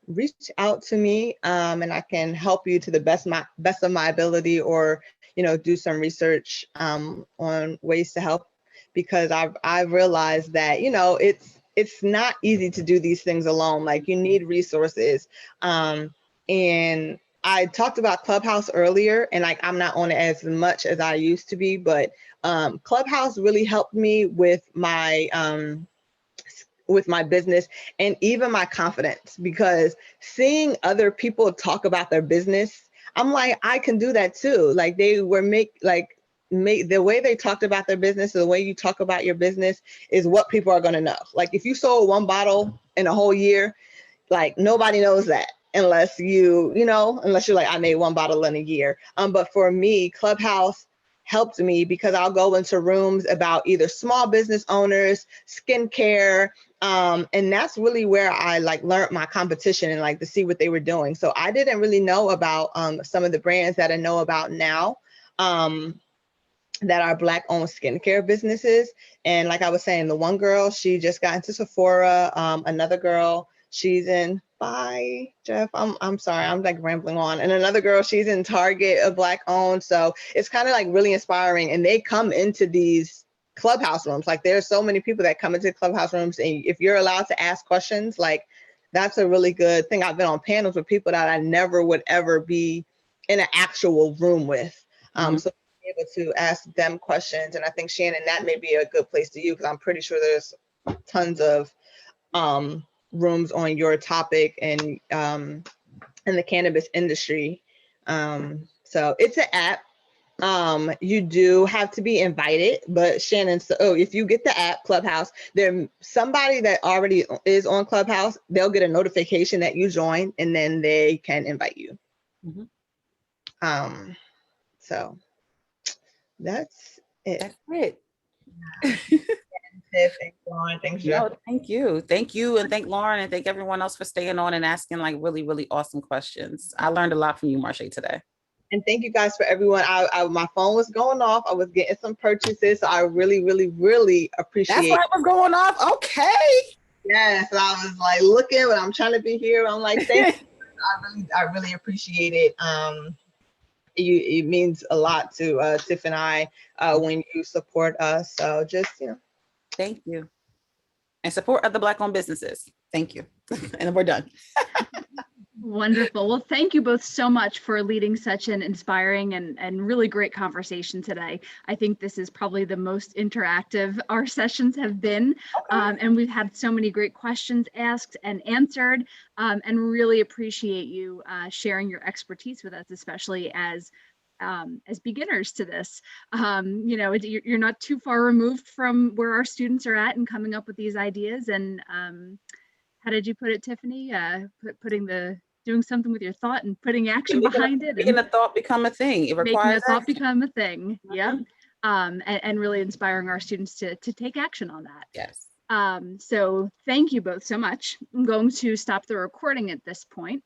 reach out to me, and I can help you to the best of my ability, or do some research on ways to help, because I've realized that it's not easy to do these things alone. Like, you need resources, and I talked about Clubhouse earlier, and like I'm not on it as much as I used to be, but Clubhouse really helped me with my business and even my confidence, because seeing other people talk about their business, I'm like, I can do that too. Like, they were the way they talked about their business, the way you talk about your business is what people are going to know. Like, if you sold one bottle in a whole year, like nobody knows that unless unless you're like, I made one bottle in a year. But for me, Clubhouse helped me because I'll go into rooms about either small business owners, skincare, and that's really where I like learned my competition and like to see what they were doing. So I didn't really know about some of the brands that I know about now, that are Black-owned skincare businesses. And like I was saying, the one girl, she just got into Sephora. Another girl, she's in, bye, Jeff. I'm sorry, I'm like rambling on. And another girl, she's in Target, a Black-owned. So it's kind of like really inspiring. And they come into these Clubhouse rooms. Like, there's so many people that come into Clubhouse rooms, and if you're allowed to ask questions, like, that's a really good thing. I've been on panels with people that I never would ever be in an actual room with. So able to ask them questions. And I think, Shannon, that may be a good place to you, because I'm pretty sure there's tons of rooms on your topic and in the cannabis industry. So it's an app. You do have to be invited, but Shannon, if you get the app Clubhouse, there's somebody that already is on Clubhouse, they'll get a notification that you join, and then they can invite you. So that's it. That's it. Thanks, Lauren. Thanks, Jeff. No, thank you. Thank you. And thank Lauren, and thank everyone else for staying on and asking like really, really awesome questions. I learned a lot from you, Marshay, today. And thank you guys for everyone. My phone was going off. I was getting some purchases. So I really, really, really appreciate. That's why it was going off. Okay. Yes, I was like looking, but I'm trying to be here. I'm like, thank you. I really appreciate it. It means a lot to Tiff and I when you support us. So just, Thank you. And support other Black-owned businesses. Thank you. And we're done. Wonderful. Well, thank you both so much for leading such an inspiring and really great conversation today. I think this is probably the most interactive our sessions have been. And we've had so many great questions asked and answered, and really appreciate you sharing your expertise with us, especially as beginners to this. You know, you're not too far removed from where our students are at and coming up with these ideas. And how did you put it, Tiffany? Doing something with your thought and putting action behind it, Making and a thought become a thing. It making requires a thought action. become a thing. Yep. And really inspiring our students to take action on that. Yes. So thank you both so much. I'm going to stop the recording at this point.